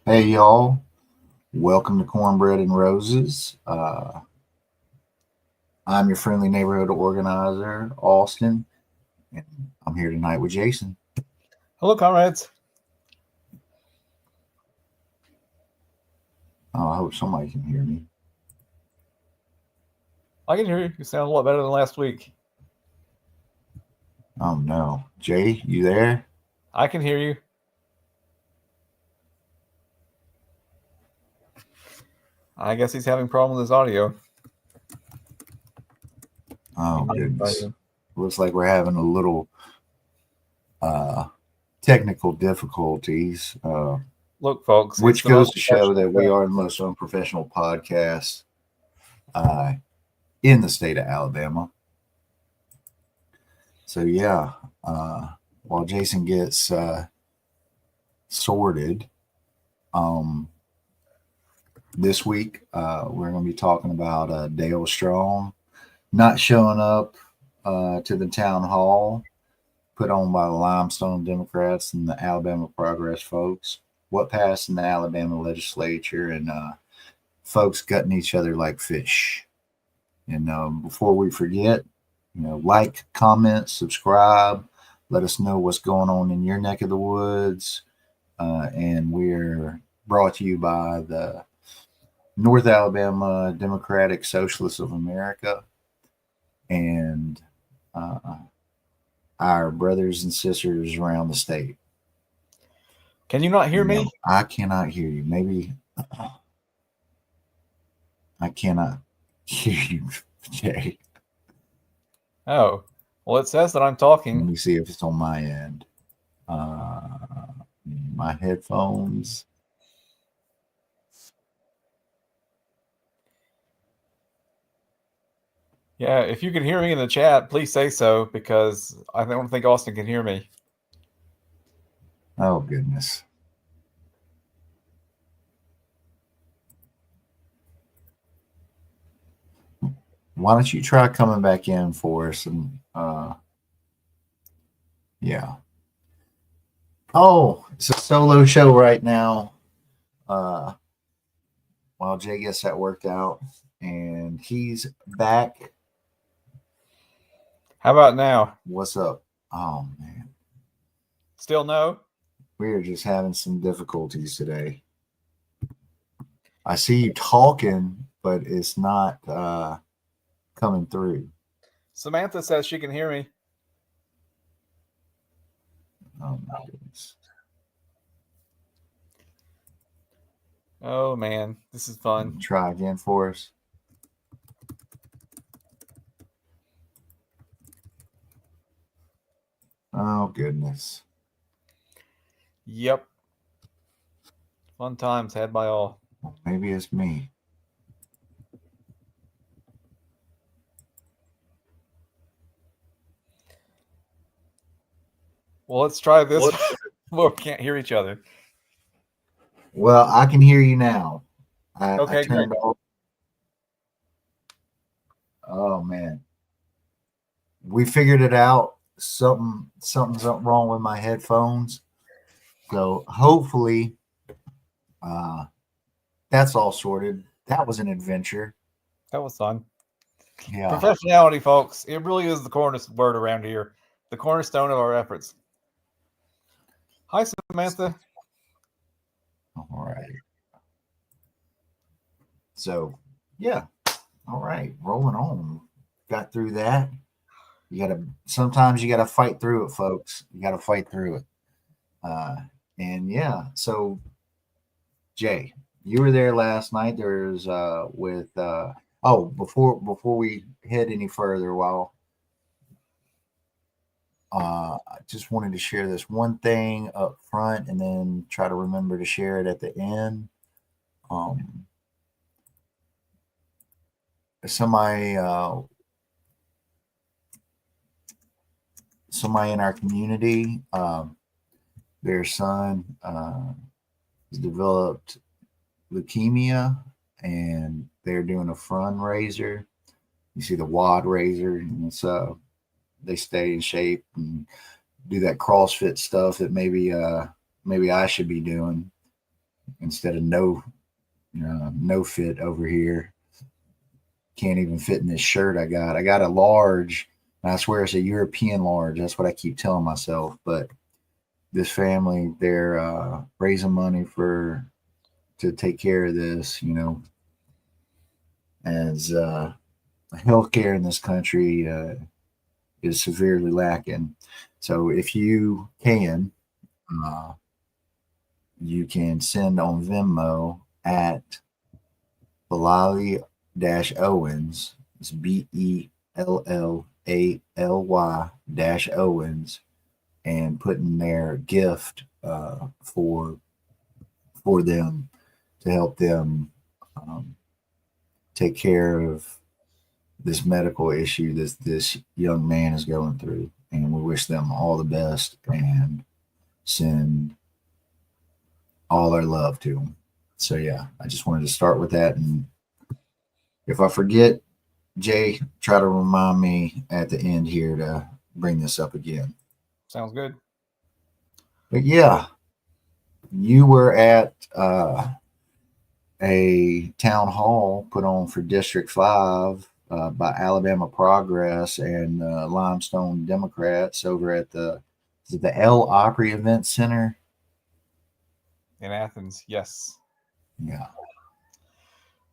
Hey y'all, welcome to Cornbread and Roses. I'm your friendly neighborhood organizer, Austin, and I'm here tonight with Jason. Hello, comrades. Oh, I hope somebody can hear me. I can hear you. You sound a lot better than last week. Oh no, Jay, you there? I can hear you. I guess he's having a problem with his audio. Oh goodness, looks like we're having a little technical difficulties, Look, folks, it's which the goes most to show professional that we thing. are the most unprofessional podcast uh, in the state of Alabama. So yeah, while Jason gets sorted. Um, this week, we're going to be talking about Dale Strong not showing up to the town hall put on by the Limestone Democrats and the Alabama Progress folks. What passed in the Alabama legislature and folks gutting each other like fish. And before we forget, like, comment, subscribe. Let us know what's going on in your neck of the woods. And we're brought to you by the North Alabama Democratic Socialists of America and uh, our brothers and sisters around the state. Can you not hear me? I cannot hear you. Maybe I cannot hear you, Jay. Oh, well, it says that I'm Let talking. me see if it's on my end. Uh, my headphones. Yeah, if you can hear me in the chat, please say so because I don't think Austin can hear me. Oh, goodness. Why don't you try coming back in for us? And yeah. Oh, it's a solo show right now. While Jay gets that worked out, and he's back. How about now? What's up? Oh man, Still no? we are just having some difficulties today. I see you talking, but it's not coming through. Samantha says she can hear me. Oh my goodness. Oh, man, this is fun. Try again for us. Oh goodness. Yep. Fun times had by all. Well, maybe it's me. Well, let's try this. We can't hear each other. Well, I can hear you now. I Okay, turned great. off. Oh man, we figured it out. Something's wrong with my headphones. So hopefully, uh, that's all sorted. That was an adventure. That was fun. Yeah. Professionality, folks. It really is the cornerstone word around here. The cornerstone of our efforts. Hi, Samantha. All right. So, yeah. All right. Rolling on. Got through that. Sometimes you gotta fight through it, folks. You gotta fight through it. Uh, and yeah. So, Jay, you were there last night. There's before we head any further, I just wanted to share this one thing up front and then try to remember to share it at the end. Um, somebody in our community, their son has developed leukemia, and they're doing a fundraiser. You see the wad raiser, and so they stay in shape and do that CrossFit stuff that maybe I should be doing. instead of no fit over here. Can't even fit in this shirt I got. I got a large, and I swear it's a European large. That's what I keep telling myself. But this family, they're raising money to take care of this, as healthcare in this country is severely lacking. So if uh, you can send on Venmo at Bellally Owens. It's BELLALY and put in their gift for them to help them um, take care of this medical issue that this young man is going through. And we wish them all the best and send all our love to them. So yeah, I just wanted to start with that. And if I forget, Jay, try to remind me at the end here to bring this up again. Sounds good. But yeah, you were at a town hall put on for District 5 by Alabama Progress and Limestone Democrats over at the El Opry Event Center. In Athens, yes. Yeah.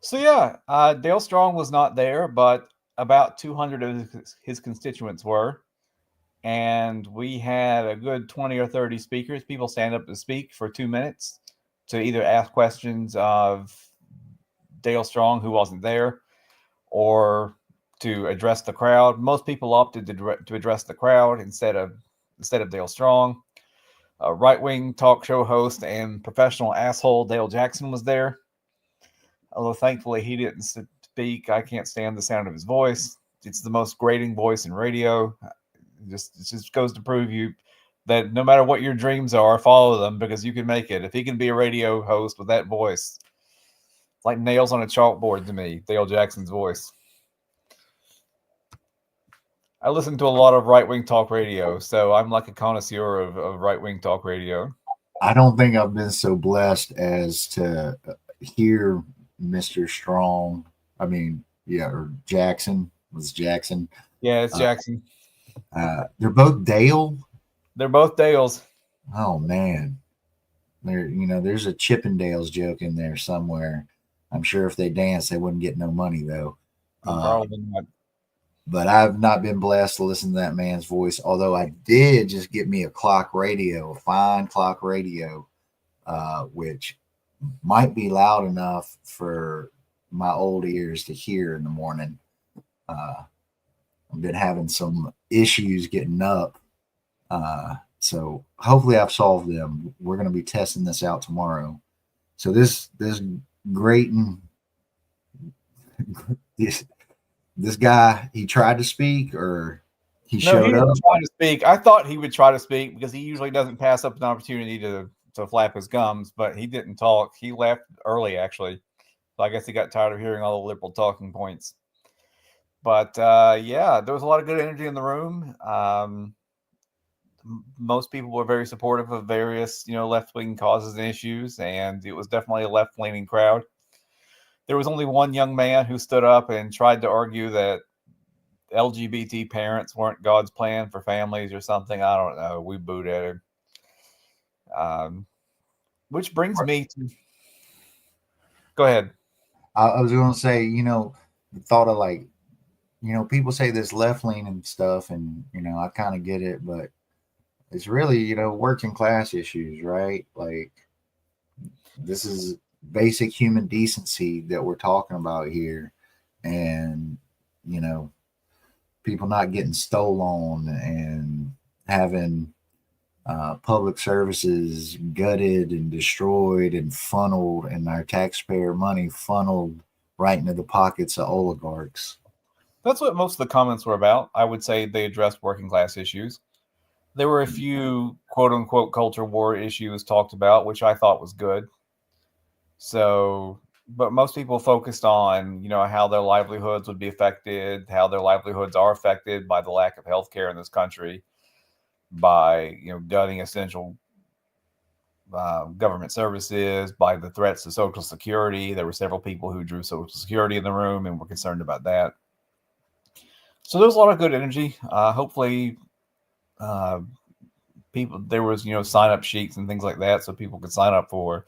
So yeah, Dale Strong was not there, but about 200 of his constituents were. And we had a good 20 or 30 speakers. People stand up to speak for 2 minutes to either ask questions of Dale Strong, who wasn't there, or to address the crowd. Most people opted to address the crowd instead of Dale Strong. A right-wing talk show host and professional asshole Dale Jackson was there. Although thankfully he didn't speak. I can't stand the sound of his voice. It's the most grating voice in radio. It just goes to prove you that no matter what your dreams are, follow them because you can make it. If he can be a radio host with that voice, it's like nails on a chalkboard to me, Dale Jackson's voice. I listen to a lot of right-wing talk radio, so I'm like a connoisseur of right-wing talk radio. I don't think I've been so blessed as to hear Mr. Strong. I mean, yeah, or Jackson was Jackson. Yeah, it's Jackson. They're both Dale. They're both Dales. Oh man, there's a Chippendales joke in there somewhere. I'm sure if they danced, they wouldn't get no money though. Probably not. But I've not been blessed to listen to that man's voice. Although I did just get me a clock radio, a fine clock radio, which might be loud enough for my old ears to hear in the morning. I've been having some issues getting up. So hopefully I've solved them. We're going to be testing this out tomorrow. So this Grayton, this guy, he tried to speak or he showed up. Trying to speak. I thought he would try to speak because he usually doesn't pass up an opportunity to flap his gums, but he didn't talk. He left early, actually. So I guess he got tired of hearing all the liberal talking points. But yeah, there was a lot of good energy in the room. Most people were very supportive of various, left-wing causes and issues, and it was definitely a left-leaning crowd. There was only one young man who stood up and tried to argue that LGBT parents weren't God's plan for families or something. I don't know. We booed at him. Which brings me to... Go ahead. I was going to say, the thought of like, people say this left leaning stuff, and I kind of get it, but it's really working class issues, right? Like this is basic human decency that we're talking about here, and people not getting stolen and having public services gutted and destroyed and funneled, and our taxpayer money funneled right into the pockets of oligarchs. That's what most of the comments were about. I would say they addressed working class issues. There were a few quote unquote culture war issues talked about, which I thought was good. So, but most people focused on, how their livelihoods would be affected, how their livelihoods are affected by the lack of health care in this country, by, gutting essential government services, by the threats to Social Security. There were several people who drew Social Security in the room and were concerned about that. So there was a lot of good energy. Hopefully, there was sign up sheets and things like that, so people could sign up for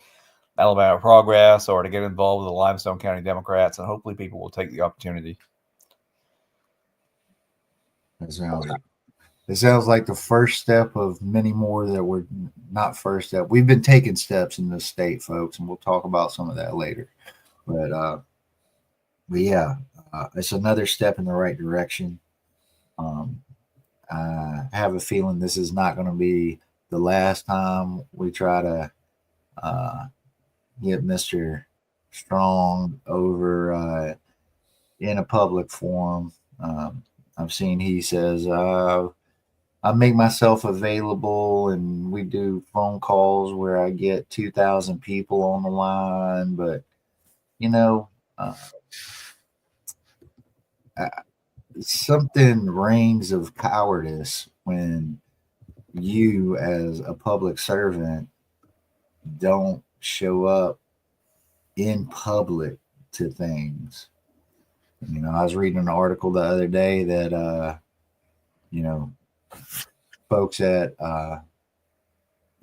Alabama Progress or to get involved with the Limestone County Democrats, and hopefully people will take the opportunity. It sounds like the first step of many more that we're not first step. We've been taking steps in this state, folks, and we'll talk about some of that later. But yeah, it's another step in the right direction. I have a feeling this is not going to be the last time we try to get Mr. Strong over in a public forum. I've seen he says, I make myself available and we do phone calls where I get 2,000 people on the line. But, something rings of cowardice when you, as a public servant, don't show up in public to things. I was reading an article the other day that, folks at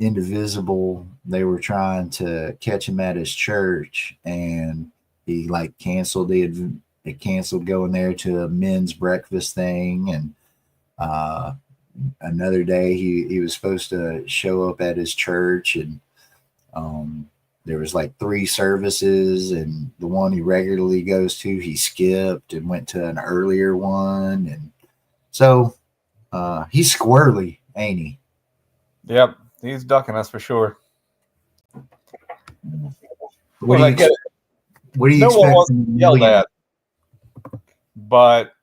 Indivisible, they were trying to catch him at his church, and he canceled going there to a men's breakfast thing, and another day he was supposed to show up at his church, and there was 3 services, and the one he regularly goes to, he skipped and went to an earlier one. And so he's squirrely, ain't he? Yep, he's ducking us for sure. What do you expect? Yelled at, but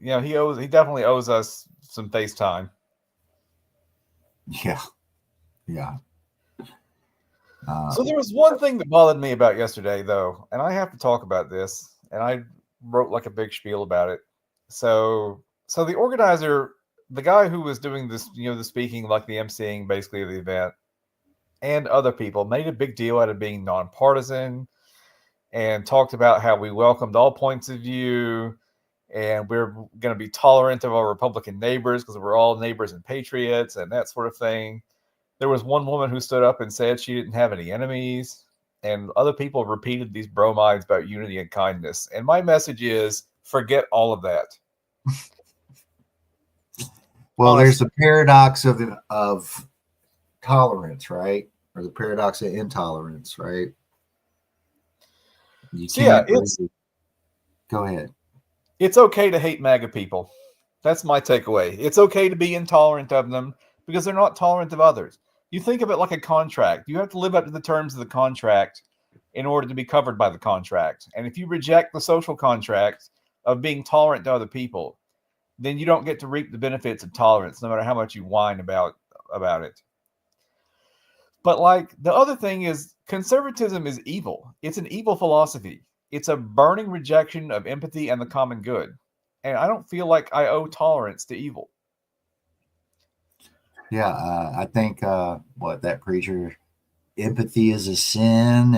he definitely owes us some FaceTime. Yeah. So there was one thing that bothered me about yesterday, though, and I have to talk about this, and I wrote a big spiel about it. So the organizer, the guy who was doing this, the speaking, the emceeing basically of the event, and other people made a big deal out of being nonpartisan and talked about how we welcomed all points of view and we're going to be tolerant of our Republican neighbors because we're all neighbors and patriots and that sort of thing. There was one woman who stood up and said she didn't have any enemies, and other people repeated these bromides about unity and kindness. And my message is, forget all of that. Well, there's the paradox of tolerance, right? Or the paradox of intolerance, right? Go ahead. It's okay to hate MAGA people. That's my takeaway. It's okay to be intolerant of them because they're not tolerant of others. You think of it like a contract. You have to live up to the terms of the contract in order to be covered by the contract. And if you reject the social contract of being tolerant to other people, then you don't get to reap the benefits of tolerance, no matter how much you whine about it. But the other thing is, conservatism is evil. It's an evil philosophy. It's a burning rejection of empathy and the common good. And I don't feel like I owe tolerance to evil. Yeah, I think that preacher, empathy is a sin,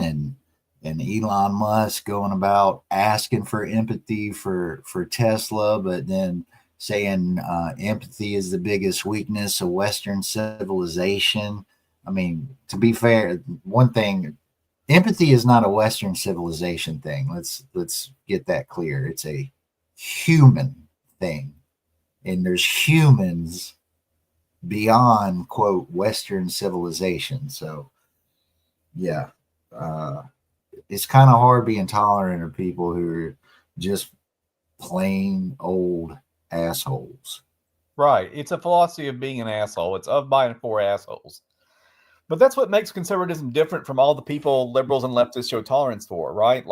and Elon Musk going about asking for empathy for Tesla, but then saying empathy is the biggest weakness of Western civilization. I mean, to be fair, one thing, empathy is not a Western civilization thing. Let's get that clear. It's a human thing, and there's humans beyond, quote, Western civilization. So yeah, it's kind of hard being tolerant of people who are just plain old assholes. Right. It's a philosophy of being an asshole. It's of, by, and for assholes. But that's what makes conservatism different from all the people liberals and leftists show tolerance for, right?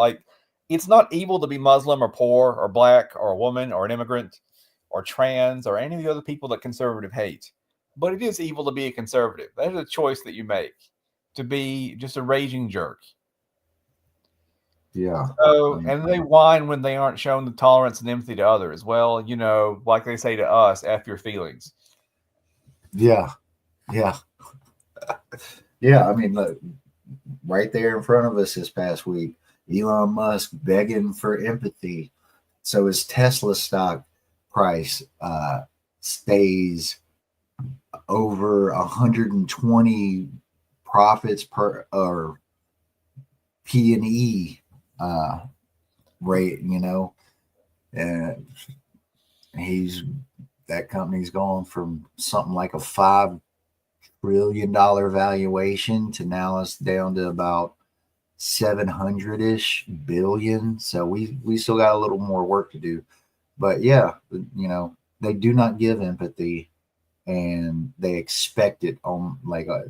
It's not evil to be Muslim or poor or black or a woman or an immigrant or trans or any of the other people that conservative hate. But it is evil to be a conservative. That is a choice that you make, to be just a raging jerk. Yeah. So, and they whine when they aren't shown the tolerance and empathy to others. Well, like they say to us, F your feelings. Yeah. Yeah, I mean, look, right there in front of us this past week, Elon Musk begging for empathy. So his Tesla stock price stays over 120 profits per or P&E uh, rate, and he's that company's gone from something like a $5 trillion valuation to now it's down to about 700-ish billion. So we still got a little more work to do. But yeah, they do not give empathy, and they expect it on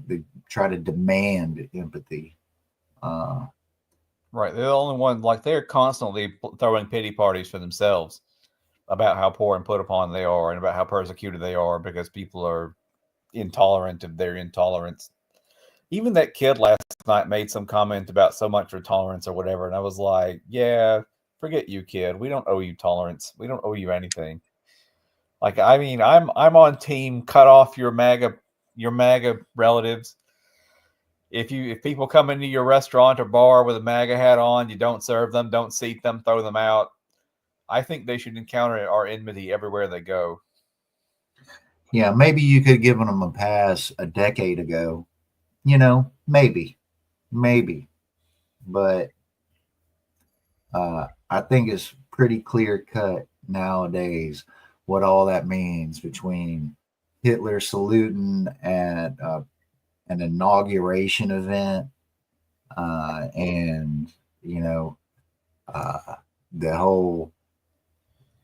they try to demand empathy. Uh, Right. They're the only one, like, they're constantly throwing pity parties for themselves about how poor and put upon they are and about how persecuted they are because people are intolerant of their intolerance. Even that kid last night made some comment about so much for tolerance or whatever, and I was like, yeah, forget you, kid. We don't owe you tolerance. We don't owe you anything. Like, I mean, I'm on team cut off your MAGA relatives. If people come into your restaurant or bar with a MAGA hat on, you don't serve them, don't seat them, throw them out. I think they should encounter our enmity everywhere they go. yeah, maybe you could have given them a pass a decade ago. Maybe, but I think it's pretty clear cut nowadays what all that means between Hitler saluting at an inauguration event and you know uh, the whole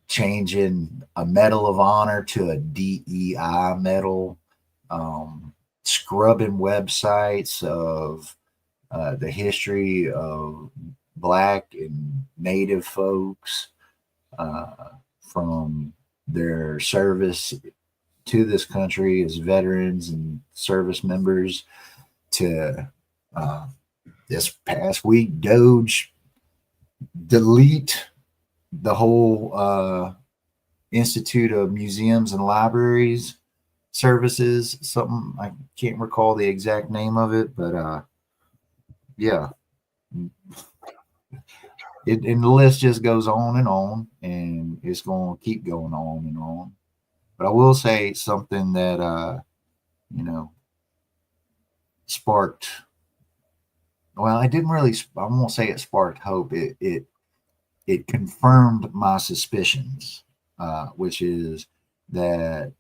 changing a Medal of Honor to a DEI medal, scrubbing websites of the history of Black and Native folks uh, from their service to this country as veterans and service members to uh, this past week, Doge delete the whole Institute of Museums and Libraries services. Something I can't recall the exact name of it, but yeah, and the list just goes on, and it's going to keep going on and on. But I will say something that you know sparked. Well, I didn't really. I won't say it sparked hope. It confirmed my suspicions, which is that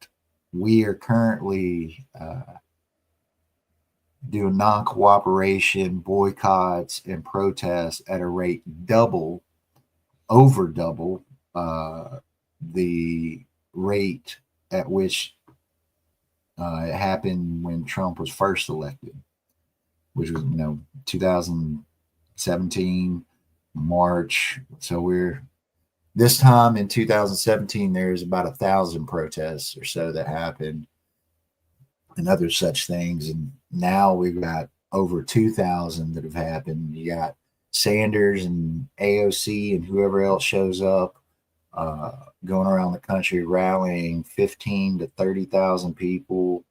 we are currently doing non cooperation, boycotts, and protests at a rate over double the rate at which it happened when Trump was first elected, which was 2017 March. So we're this time in 2017, there's about 1,000 protests or so that happened and other such things. And now we've got over 2,000 that have happened. You got Sanders and AOC and whoever else shows up going around the country rallying 15 to 30,000 people.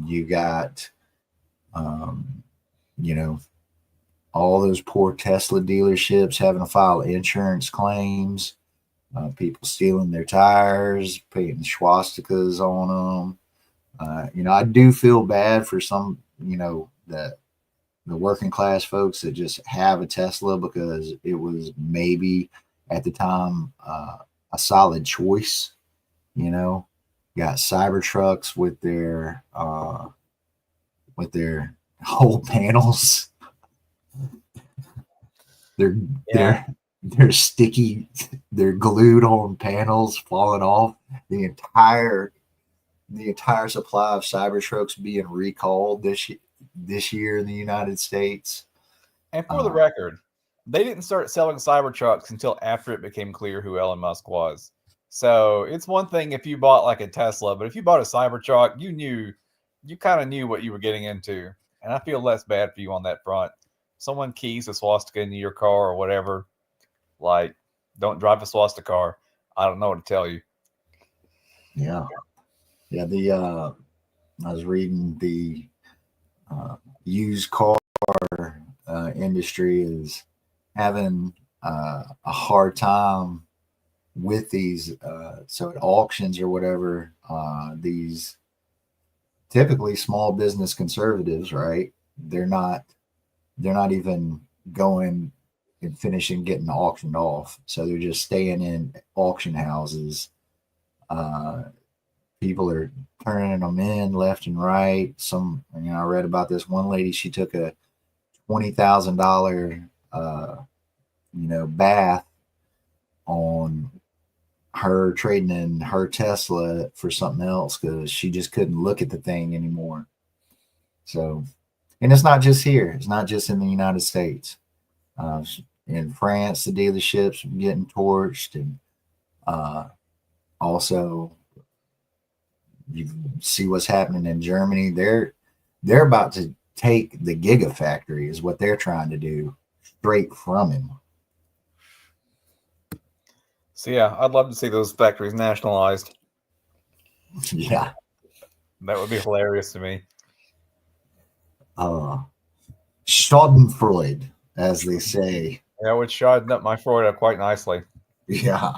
You got, um, you know, all those poor Tesla dealerships having to file insurance claims, people stealing their tires, painting swastikas on them. I do feel bad for some, the working class folks that just have a Tesla because it was maybe at the time a solid choice. Got Cybertrucks with their whole panels. They're Yeah. they're sticky. They're glued on panels falling off. The entire supply of Cybertrucks being recalled this year in the United States. And for the record, they didn't start selling Cybertrucks until after it became clear who Elon Musk was. So it's one thing if you bought like a Tesla, but if you bought a Cybertruck, you kind of knew what you were getting into. And I feel less bad for you on that front. Someone keys a swastika into your car or whatever, like, don't drive a swastika car. I don't know what to tell you. Yeah, yeah. I was reading used car industry is having a hard time with these. So at auctions or whatever, these typically small business conservatives, right? They're not they're not even going and finishing getting auctioned off. So they're just staying in auction houses. Uh, People are turning them in left and right. I read about this one lady. She took a $20,000, bath on her trading in her Tesla for something else because she just couldn't look at the thing anymore. So, and it's not just here. It's not just in the United States. Uh, in France, the dealerships are getting torched, and uh, also you see what's happening in Germany. They're about to take the Gigafactory, is what they're trying to do, straight from him. So yeah, I'd love to see those factories nationalized. Yeah. That would be hilarious to me. Schadenfreude, as they say. That would shine up my Freud up quite nicely. Yeah.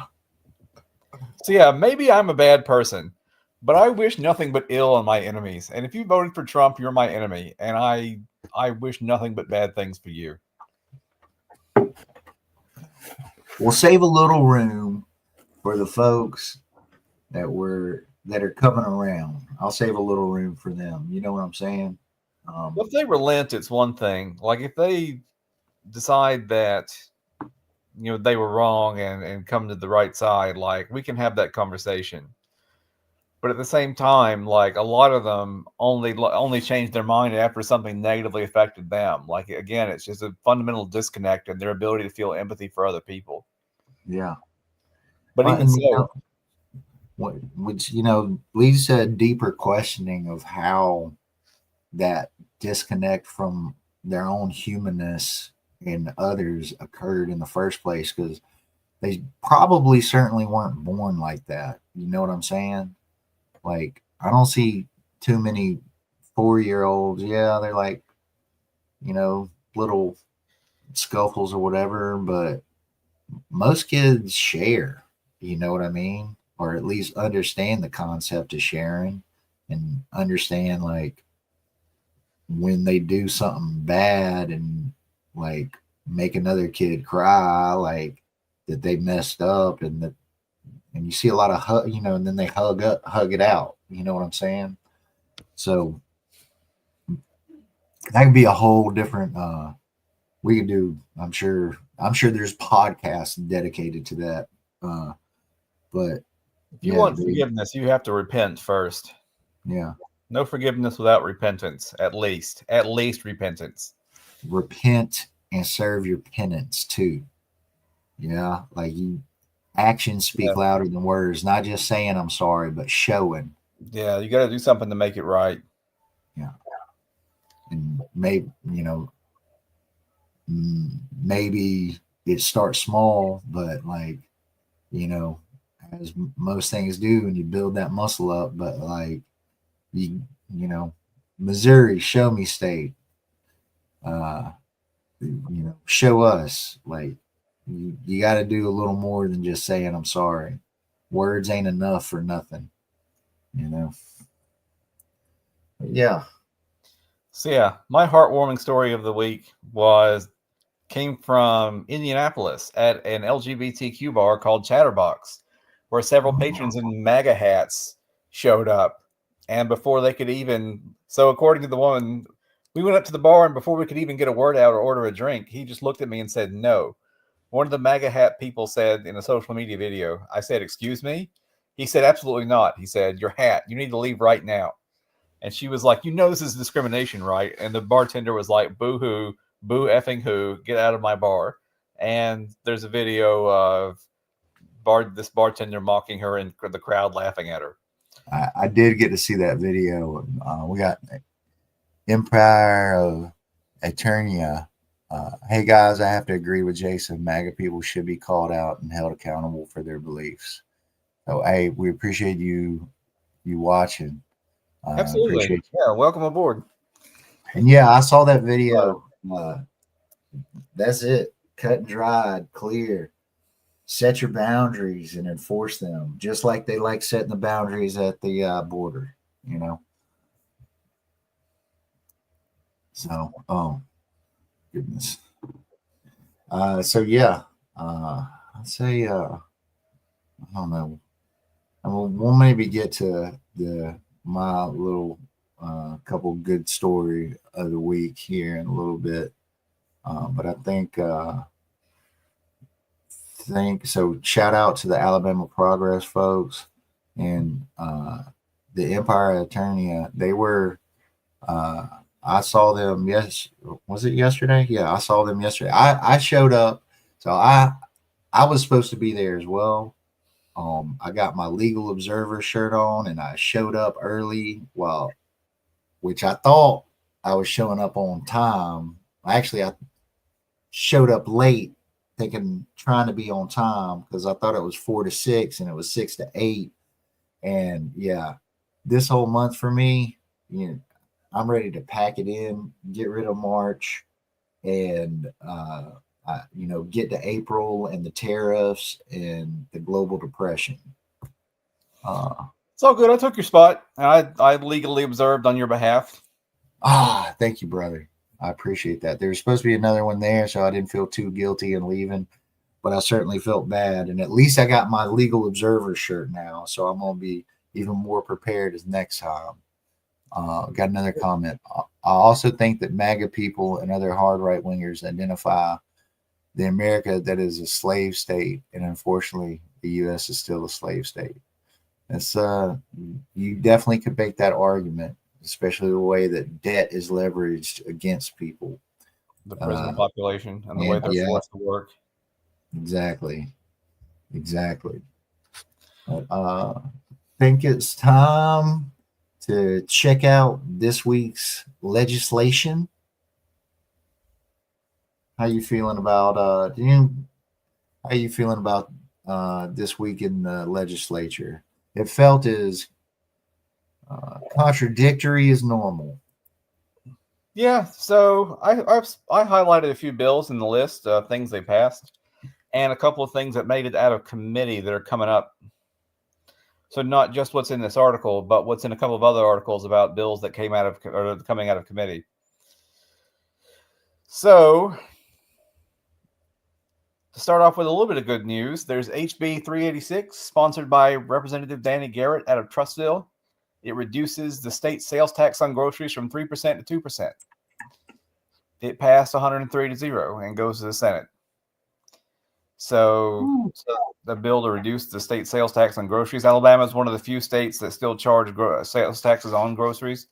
So yeah, maybe I'm a bad person, but I wish nothing but ill on my enemies. And if you voted for Trump, you're my enemy, and I wish nothing but bad things for you. We'll save a little room for the folks that are coming around. I'll save a little room for them. You know what I'm saying? Well, if they relent, it's one thing. Like if they decide that they were wrong and come to the right side, like we can have that conversation. But at the same time, like a lot of them only changed their mind after something negatively affected them. Like again, it's just a fundamental disconnect in their ability to feel empathy for other people. Yeah. But even And so, which leads to a deeper questioning of how that disconnect from their own humanness and others occurred in the first place, because they probably certainly weren't born like that. You know what I'm saying? Like, I don't see too many 4-year-olds. Yeah, they're like, little scuffles or whatever, but most kids share. You know what I mean? Or at least understand the concept of sharing, and understand, like, when they do something bad and, like, make another kid cry, like, that they messed up, and you see a lot of and then they hug it out. You know what I'm saying? So that could be a whole different. We could do. I'm sure there's podcasts dedicated to that. But if you yeah, want forgiveness, you have to repent first. yeah, No forgiveness without repentance, at least repentance. repent and serve your penance too. Yeah, like, actions speak Yeah. louder than words. Not just saying I'm sorry, but showing. Yeah, you got to do something to make it right. Yeah, and maybe it starts small, but, like, you know, as most things do, and you build that muscle up. But, like, you you know, Missouri, show me state. Uh, show us, like, you got to do a little more than just saying I'm sorry. Words ain't enough for nothing. You know. But yeah. So yeah, my heartwarming story of the week came from Indianapolis at an LGBTQ bar called Chatterbox, where several patrons in MAGA hats showed up. And before they could according to the woman, we went up to the bar, and before we could even get a word out or order a drink, he just looked at me and said, "No." One of the MAGA hat people said in a social media video, I said, "Excuse me?" He said, "Absolutely not." He said, "Your hat, you need to leave right now." And she was like, "This is discrimination, right?" And the bartender was like, "Boo hoo, boo effing who, get out of my bar." And there's a video of this bartender mocking her and the crowd laughing at her. I did get to see that video. We got Empire of Eternia. Hey guys, I have to agree with Jason. MAGA people should be called out and held accountable for their beliefs. So, hey, we appreciate you watching. Absolutely. Appreciate Yeah, welcome aboard. And yeah, I saw that video. That's it. Cut and dried, clear. Set your boundaries and enforce them, just like they like setting the boundaries at the border. You know. So, oh goodness. So yeah, I'd say I don't know. We'll maybe get to the my little couple good story of the week here in a little bit. But I think so. Shout out to the Alabama Progress folks and the Empire Attorney. They were. Uh, I saw them. Yes, was it yesterday? Yeah, I saw them yesterday. I showed up, so I was supposed to be there as well. I got my legal observer shirt on, and I showed up early. Well, which I thought I was showing up on time. Actually, I showed up late thinking trying to be on time because I thought it was 4 to 6 and it was 6 to 8. And yeah, this whole month for me, you know, I'm ready to pack it in, get rid of March, and get to April and the tariffs and the global depression. It's all good. I took your spot, and I legally observed on your behalf. Thank you, brother. I appreciate that. There was supposed to be another one there, so I didn't feel too guilty in leaving, but I certainly felt bad. And at least I got my legal observer shirt now, so I'm gonna be even more prepared as next time. Got another comment. I also think that MAGA people and other hard right wingers identify the America that is a slave state, and unfortunately, the U.S. is still a slave state. It's you definitely could make that argument, especially the way that debt is leveraged against people. The prison population and the way they're Yeah, forced to work. exactly. I think it's time to check out this week's legislation. How you feeling about how you feeling about this week in the legislature? It felt as contradictory as normal. Yeah, so I highlighted a few bills in the list of things they passed, and a couple of things that made it out of committee that are coming up. So not just what's in this article, but what's in a couple of other articles about bills that came out of or coming out of committee. So to start off with a little bit of good news, there's HB 386, sponsored by Representative Danny Garrett out of Trustville. It reduces the state sales tax on groceries from 3% to 2%. It passed 103 to 0 and goes to the Senate. So the bill to reduce the state sales tax on groceries. Alabama is one of the few states that still charge sales taxes on groceries.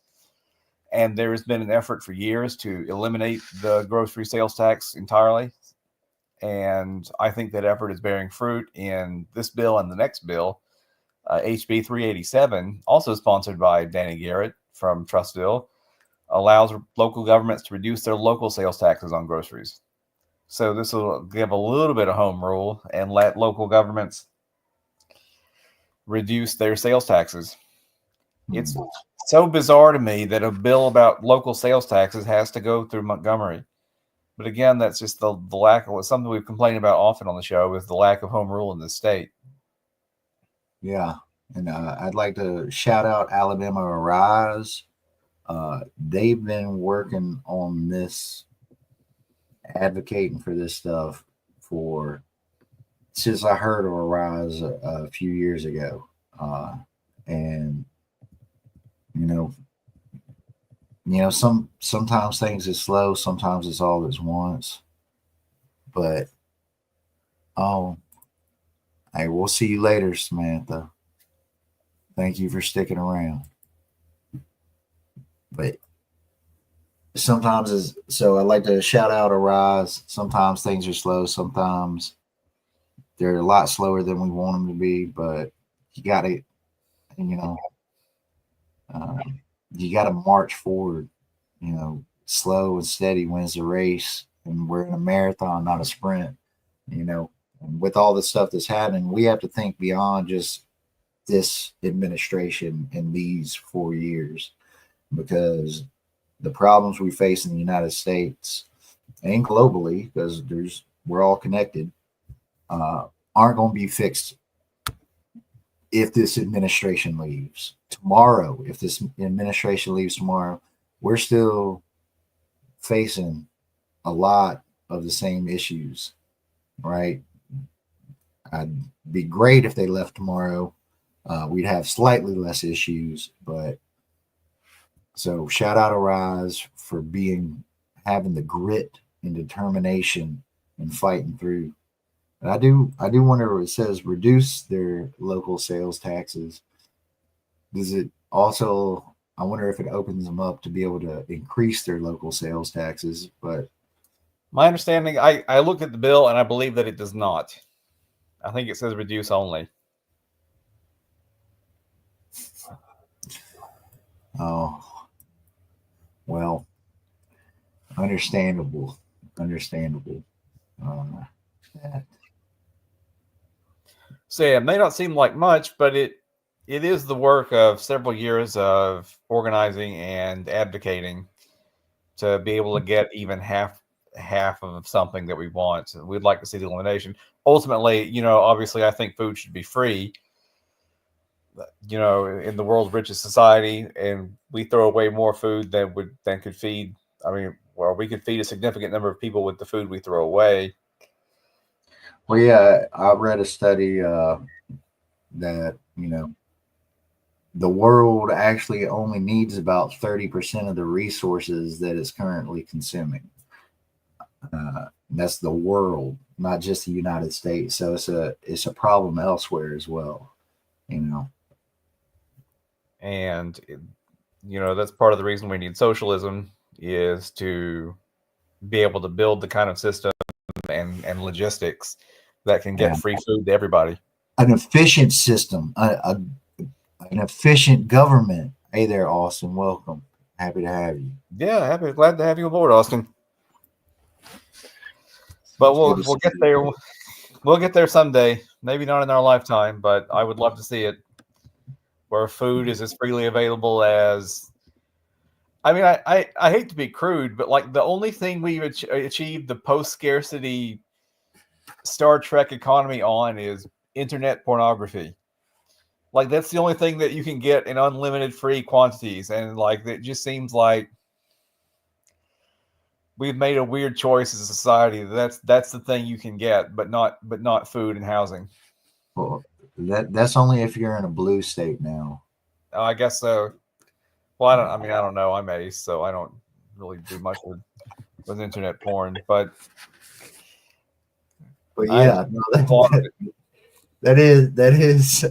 And there has been an effort for years to eliminate the grocery sales tax entirely. And I think that effort is bearing fruit in this bill and the next bill. HB 387, also sponsored by Danny Garrett from Trustville, allows local governments to reduce their local sales taxes on groceries. So this will give a little bit of home rule and let local governments reduce their sales taxes. It's so bizarre to me that a bill about local sales taxes has to go through Montgomery. But again, that's just the lack of something we've complained about often on the show is the lack of home rule in the state. Yeah, and I'd like to shout out Alabama Arise. They've been working on this, advocating for this stuff for since I heard of Arise a few years ago, and sometimes things is slow, sometimes it's all at once, but hey, we'll see you later, Samantha. Thank you for sticking around. But sometimes so I'd like to shout out Arise. Sometimes things are slow, sometimes they're a lot slower than we want them to be, but you got to, you got to march forward. Slow and steady wins the race, and we're in a marathon, not a sprint. And with all the stuff that's happening, we have to think beyond just this administration in these 4 years, because the problems we face in the United States and globally, because we're all connected, aren't going to be fixed if this administration leaves tomorrow. If this administration leaves tomorrow, we're still facing a lot of the same issues, right? I'd be great if they left tomorrow. We'd have slightly less issues, but so shout out Arise for having the grit and determination and fighting through. And I do wonder what it says reduce their local sales taxes. Does it also? I wonder if it opens them up to be able to increase their local sales taxes. But my understanding, I looked at the bill and I believe that it does not. I think it says reduce only. oh, well, understandable. That. So yeah, it may not seem like much, but it is the work of several years of organizing and advocating to be able to get even half of something that we want. So we'd like to see the elimination. Ultimately, obviously, I think food should be free. In the world's richest society, and we throw away more food than could feed. I mean, well, we could feed a significant number of people with the food we throw away. Well, yeah, I read a study that the world actually only needs about 30% of the resources that it's currently consuming. That's the world, not just the United States. So it's a problem elsewhere as well. And that's part of the reason we need socialism, is to be able to build the kind of system and logistics that can get free food to everybody. An efficient system, an efficient government. Hey there, Austin. Welcome. Happy to have you. Yeah, glad to have you aboard, Austin. But we'll get there. We'll get there someday. Maybe not in our lifetime, but I would love to see it, where food is as freely available as. I mean, I hate to be crude, but like the only thing we've achieved the post-scarcity Star Trek economy on is internet pornography. Like that's the only thing that you can get in unlimited free quantities, and like it just seems like we've made a weird choice as a society. That's the thing you can get, but not food and housing. Well, that's only if you're in a blue state now. I guess so. Well, I don't know. I'm ace, so I don't really do much with internet porn. But yeah, that is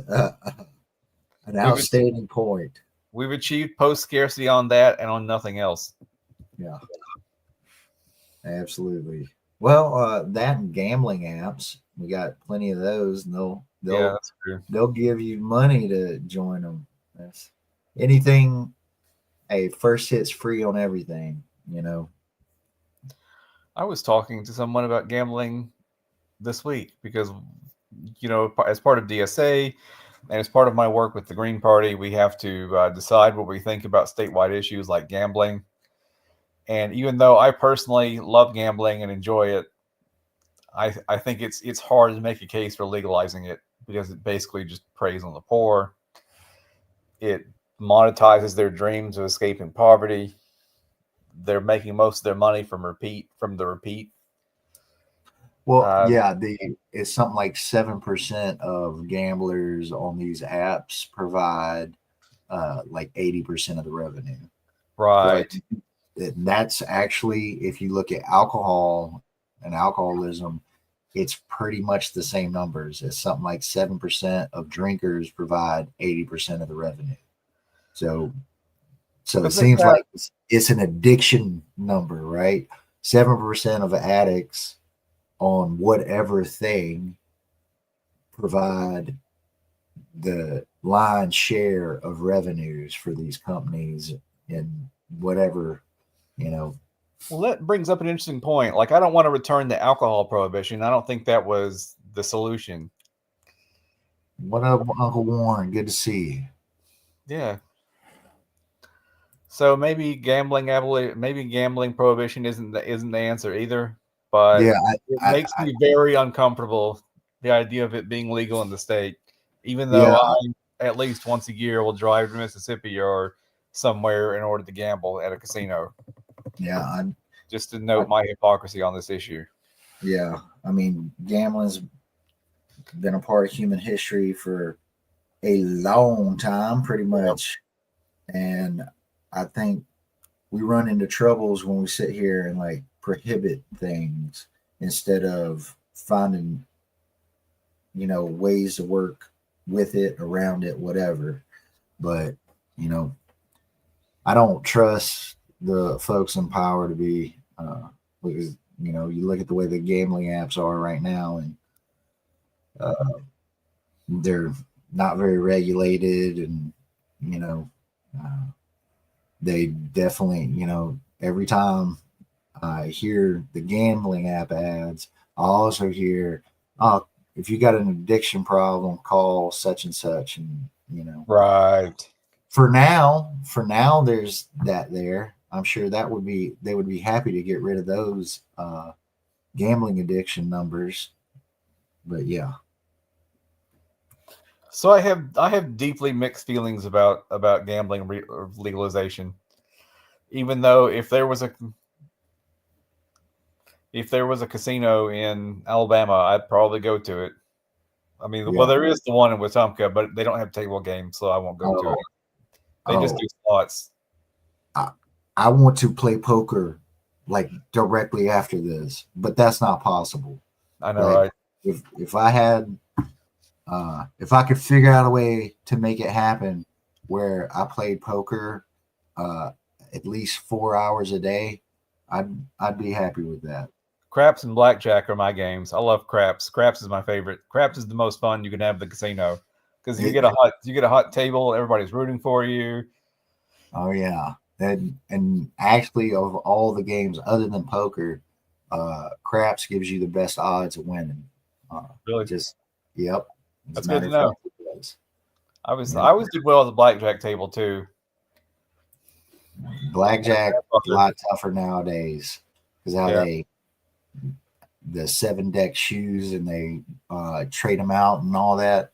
an outstanding point. We've achieved post scarcity on that and on nothing else. Yeah, absolutely. Well, that and gambling apps, we got plenty of those, and they'll give you money to join them. That's anything. Hey, first hit's free on everything. I was talking to someone about gambling this week because, as part of DSA and as part of my work with the Green Party, we have to decide what we think about statewide issues like gambling. And even though I personally love gambling and enjoy it, I think it's hard to make a case for legalizing it because it basically just preys on the poor. It monetizes their dreams of escaping poverty. They're making most of their money from the repeat. Well, yeah, it's something like 7% of gamblers on these apps provide like 80% of the revenue. Right. But that's actually, if you look at alcohol and alcoholism, it's pretty much the same numbers. It's something like 7% of drinkers provide 80% of the revenue. So it seems like it's an addiction number, right? 7% of addicts on whatever thing provide the lion's share of revenues for these companies in whatever, Well, that brings up an interesting point. Like, I don't want to return the alcohol prohibition. I don't think that was the solution. What up, Uncle Warren? Good to see you. Yeah. So maybe gambling prohibition isn't the answer either, but Yeah, it I, makes me very uncomfortable, the idea of it being legal in the state, even though yeah, I at least once a year will drive to Mississippi or somewhere in order to gamble at a casino. yeah, Just to I, note my hypocrisy on this issue. yeah. I mean, gambling's been a part of human history for a long time, pretty Yep. much, and I think we run into troubles when we sit here and like prohibit things instead of finding ways to work with it, around it, whatever. But you know I don't trust the folks in power to be, because you look at the way the gambling apps are right now, and uh, they're not very regulated, and you know uh, they definitely, every time I hear the gambling app ads, I also hear, oh, if you got an addiction problem, call such and such, and Right. for now, there's that there. I'm sure they would be happy to get rid of those gambling addiction numbers. But yeah, So I have deeply mixed feelings about gambling legalization. Even though if there was a casino in Alabama, I'd probably go to it. I mean, well, yeah. there is the one in Wetumpka, but they don't have table games, so I won't go to Oh, it. They just oh, do slots. I, I want to play poker like directly after this, but that's not possible. I know, Like right? if I could figure out a way to make it happen where I played poker uh, at least 4 hours a day, I'd I'd be happy with that. Craps and blackjack are my games. I love craps. Craps is my favorite. Craps is the most fun you can have at the casino because you It, get a hot table. Everybody's rooting for you. oh yeah, and actually, of all the games other than poker, craps gives you the best odds of winning. Really, Just Yep, as a that's good matter to of know. fact, it does. I was Yep. I always did well at the blackjack table too. Blackjack a Fucker. lot tougher nowadays because how Yeah. they the 7 deck shoes and they trade them out and all that.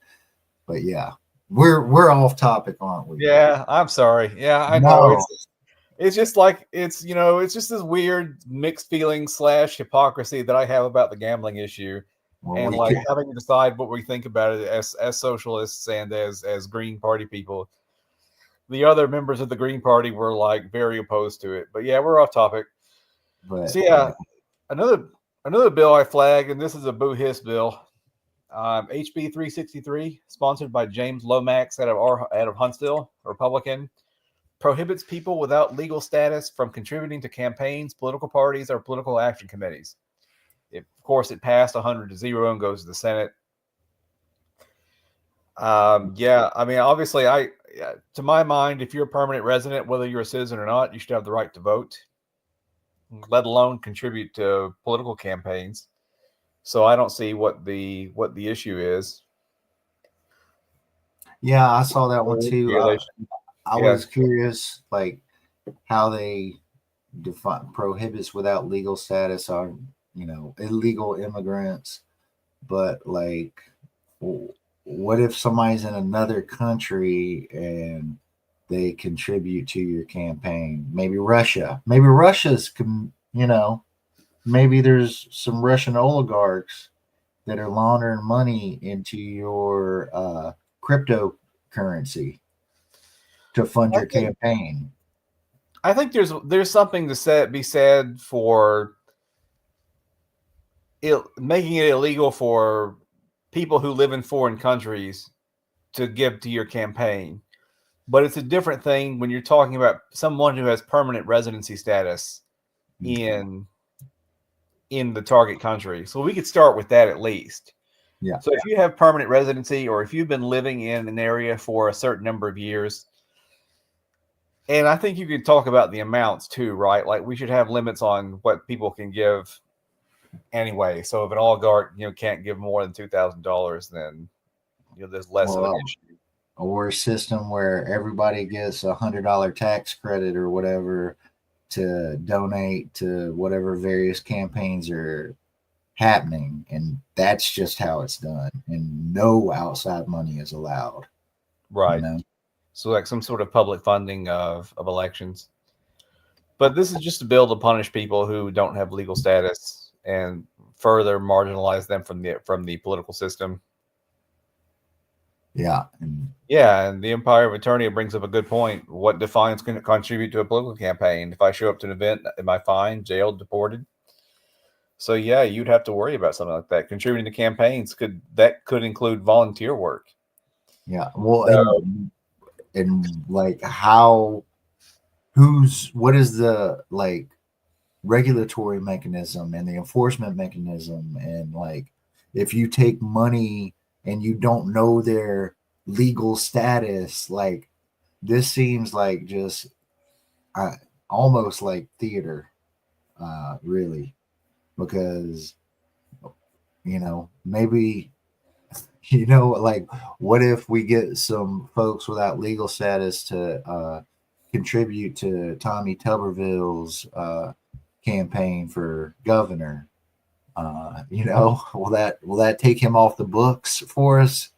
But yeah, we're off topic, aren't we? Yeah, I'm sorry. Yeah, I know. No. It's just like it's just this weird mixed feeling slash hypocrisy that I have about the gambling issue, Well, and we like could, having to decide what we think about it as socialists and as Green Party people. The other members of the Green Party were like very opposed to it. But yeah, we're off topic. but So yeah, another bill I flagged, and this is a boo hiss bill. HB 363, sponsored by James Lomax out of Huntsville, Republican, prohibits people without legal status from contributing to campaigns, political parties, or political action committees. Of course, it passed 100-0 and goes to the Senate. Yeah, I mean, obviously, to my mind, if you're a permanent resident, whether you're a citizen or not, you should have the right to vote, let alone contribute to political campaigns. So I don't see what the issue is. yeah, I saw that one too. Regulation. I Yeah, was curious, like how they define prohibits without legal status on illegal immigrants, but like, what if somebody's in another country and they contribute to your campaign? Maybe Russia. Maybe Russia's, maybe there's some Russian oligarchs that are laundering money into your cryptocurrency to fund I your think campaign. I think there's something to be said for making it illegal for people who live in foreign countries to give to your campaign. But it's a different thing when you're talking about someone who has permanent residency status in the target country. So we could start with that at least. Yeah. So if you have permanent residency or if you've been living in an area for a certain number of years, and I think you could talk about the amounts too, right? Like we should have limits on what people can give anyway. So if an oligarch, can't give more than $2,000, then there's less of an Well, issue. or a system where everybody gets $100 tax credit or whatever to donate to whatever various campaigns are happening, and that's just how it's done, and no outside money is allowed. You Right. know, So like some sort of public funding of elections. But this is just a bill to punish people who don't have legal status and further marginalize them from the political system. yeah, and Yeah, and the Empire of Eternia brings up a good point. What defines can contribute to a political campaign? If I show up to an event, am I fined, jailed, deported? So yeah, you'd have to worry about something like that. Contributing to campaigns could include volunteer work. yeah. Well, So and like how what is the like regulatory mechanism and the enforcement mechanism, and like if you take money and you don't know their legal status, like this seems like just uh, almost like theater, really, because maybe like what if we get some folks without legal status to contribute to Tommy Tuberville's campaign for governor? Will that take him off the books for us?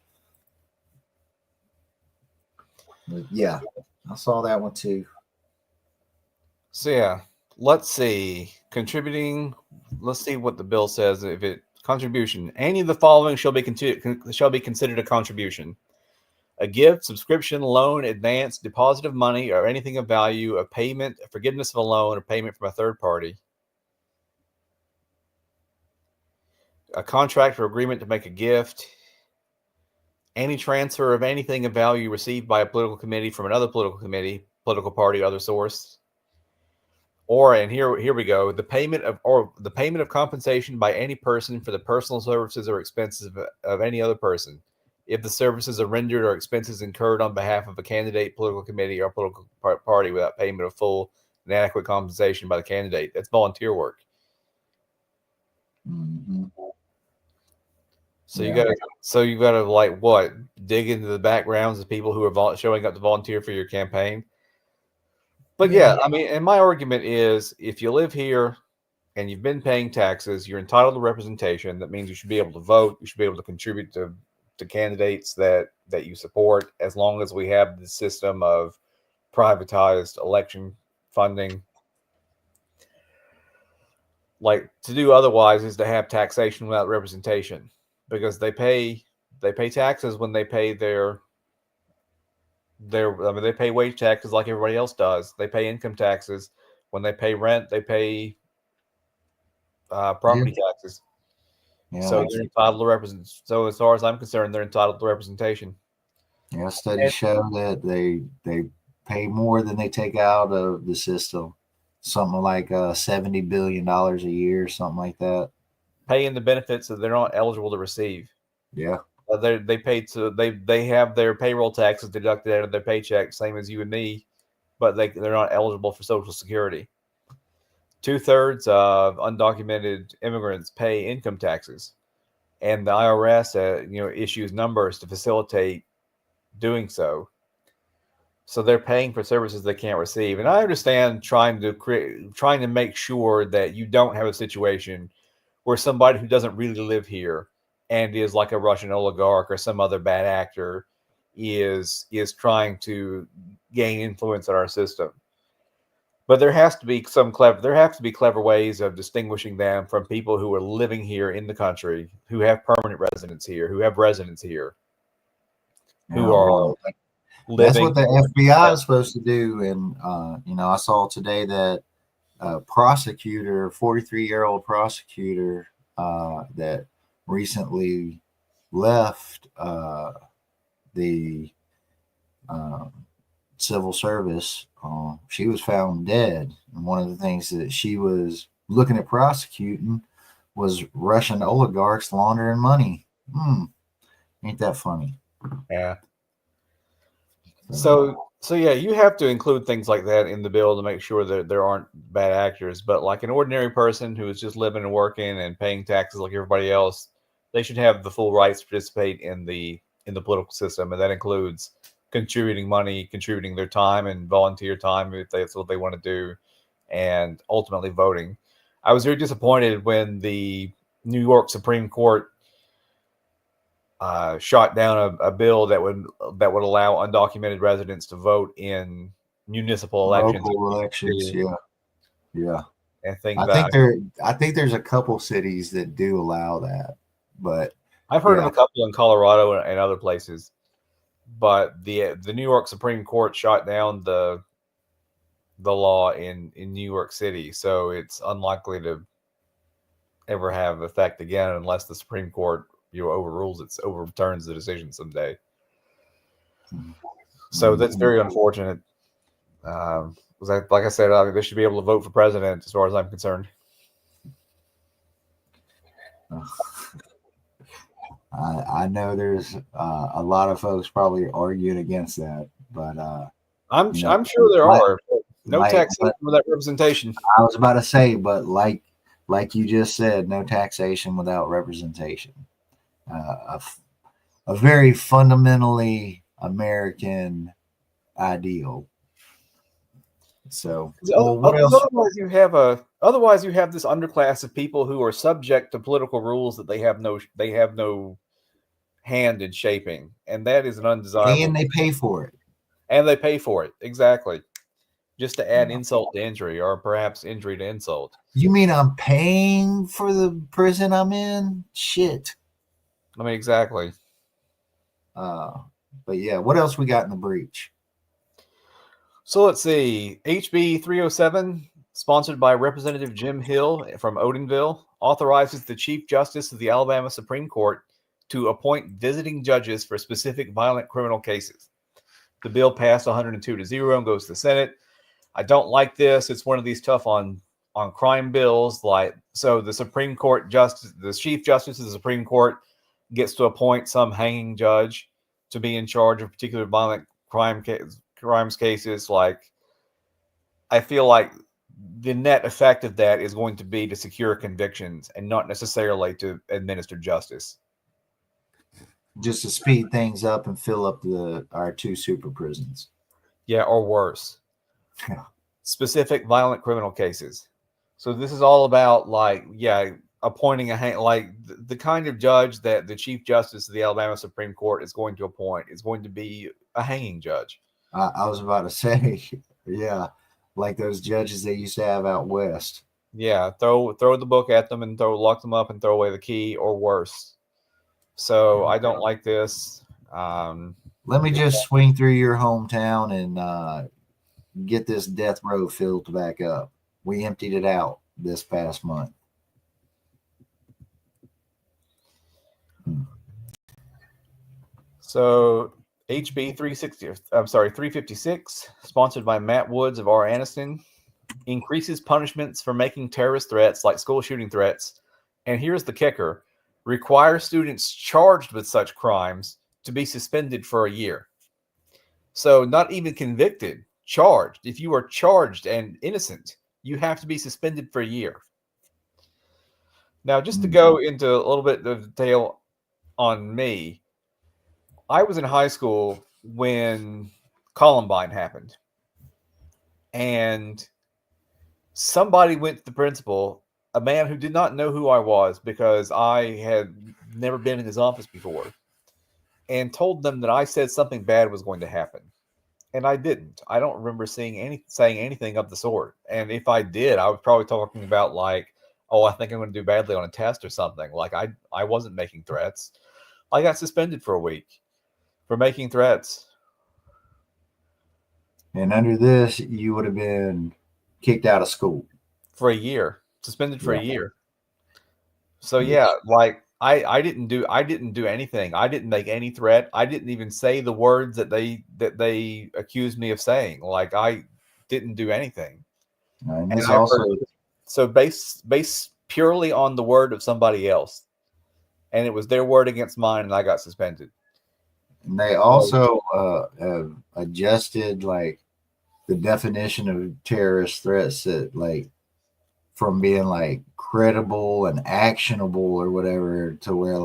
But yeah, I saw that one too. So yeah, let's see. Contributing. Let's see what the bill says. If it contribution, any of the following shall be considered a contribution: a gift, subscription, loan, advance, deposit of money, or anything of value, a payment, a forgiveness of a loan, or payment from a third party, a contract or agreement to make a gift, any transfer of anything of value received by a political committee from another political committee, political party, or other source. Or, and here we go, the payment of compensation by any person for the personal services or expenses of any other person, if the services are rendered or expenses incurred on behalf of a candidate, political committee, or political party without payment of full and adequate compensation by the candidate. That's volunteer work. Mm-hmm. So Yeah. you gotta like what, dig into the backgrounds of people who are showing up to volunteer for your campaign. But Yeah. yeah, I mean, and my argument is, if you live here and you've been paying taxes, you're entitled to representation. That means you should be able to vote. You should be able to contribute to candidates that you support, as long as we have the system of privatized election funding. Like, to do otherwise is to have taxation without representation, because they pay taxes when they pay they pay wage taxes like everybody else does. They pay income taxes. When they pay rent, they pay Yeah. property taxes. So Yeah. they're entitled to represent. So as far as I'm concerned, they're entitled to representation. Yeah. Studies show that they pay more than they take out of the system. Something like $70 billion a year, something like that. Paying the benefits that they're not eligible to receive. Yeah. They have their payroll taxes deducted out of their paycheck, same as you and me, but they're not eligible for Social Security. 2/3 of undocumented immigrants pay income taxes, and the IRS issues numbers to facilitate doing so. So they're paying for services they can't receive. And I understand trying to make sure that you don't have a situation where somebody who doesn't really live here and is like a Russian oligarch or some other bad actor is trying to gain influence on our system. But there have to be clever ways of distinguishing them from people who are living here in the country, who have permanent residence here, who have residence here, who Yeah. are Well, that's living. what the FBI is supposed to do. And I saw today that prosecutor, 43-year-old prosecutor, that recently left the um, civil service. She was found dead, and one of the things that she was looking at prosecuting was Russian oligarchs laundering money. Ain't that funny? Yeah. So, So yeah, you have to include things like that in the bill to make sure that there aren't bad actors. But like an ordinary person who is just living and working and paying taxes like everybody else, they should have the full rights to participate in the political system, and that includes contributing money, contributing their time and volunteer time if that's what they want to do, and ultimately voting. I was very disappointed when the New York Supreme Court shot down a bill that would allow undocumented residents to vote in municipal elections. Local elections, yeah. And think I think there's a couple cities that do allow that, but I've heard of a couple in Colorado and other places. But the New York Supreme Court shot down the law in New York City, so it's unlikely to ever have effect again unless the Supreme Court overturns the decision someday. So that's very unfortunate. Like I said, they should be able to vote for president, as far as I'm concerned. I know there's a lot of folks probably arguing against that, but I'm sure there are. No taxation without representation. I was about to say, but like you just said, no taxation without representation. A very fundamentally American ideal. So, what else? Otherwise you have this underclass of people who are subject to political rules that they have no hand in shaping, and that is an undesirable. And they pay for it. Exactly, just to add insult to injury, or perhaps injury to insult. You mean I'm paying for the prison I'm in? Shit. I mean, exactly. But yeah, what else we got in the breach? So let's see. HB 307, sponsored by Representative Jim Hill from Odenville, authorizes the Chief Justice of the Alabama Supreme Court to appoint visiting judges for specific violent criminal cases. The bill passed 102-0 and goes to the Senate. I don't like this. It's one of these tough on crime bills. So the Supreme Court justice, the Chief Justice of the Supreme Court, gets to appoint some hanging judge to be in charge of particular violent crimes cases. I feel like the net effect of that is going to be to secure convictions and not necessarily to administer justice. Just to speed things up and fill up our 2 super prisons. Yeah, or worse. Yeah. Specific violent criminal cases. So this is all about appointing the kind of judge that the Chief Justice of the Alabama Supreme Court is going to appoint is going to be a hanging judge. I was about to say, yeah, like those judges they used to have out west. Yeah, throw the book at them and lock them up and throw away the key, or worse. So I don't like this. Let me just swing through your hometown and get this death row filled back up. We emptied it out this past month. So HB 356, sponsored by Matt Woods of R. Anniston, increases punishments for making terrorist threats like school shooting threats. And here's the kicker: require students charged with such crimes to be suspended for a year. So not even convicted, charged. If you are charged and innocent, you have to be suspended for a year. Now, just to go into a little bit of detail on me, I was in high school when Columbine happened. And somebody went to the principal, a man who did not know who I was because I had never been in his office before, and told them that I said something bad was going to happen. And I didn't. I don't remember saying anything of the sort. And if I did, I was probably talking about I think I'm going to do badly on a test or something. I wasn't making threats. I got suspended for a week for making threats. And under this, you would have been kicked out of school for a year, suspended for a year. So I didn't do anything. I didn't make any threat. I didn't even say the words that they accused me of saying. I didn't do anything. And this also based purely on the word of somebody else, and it was their word against mine, and I got suspended. And they also adjusted the definition of terrorist threats that from being credible and actionable or whatever to where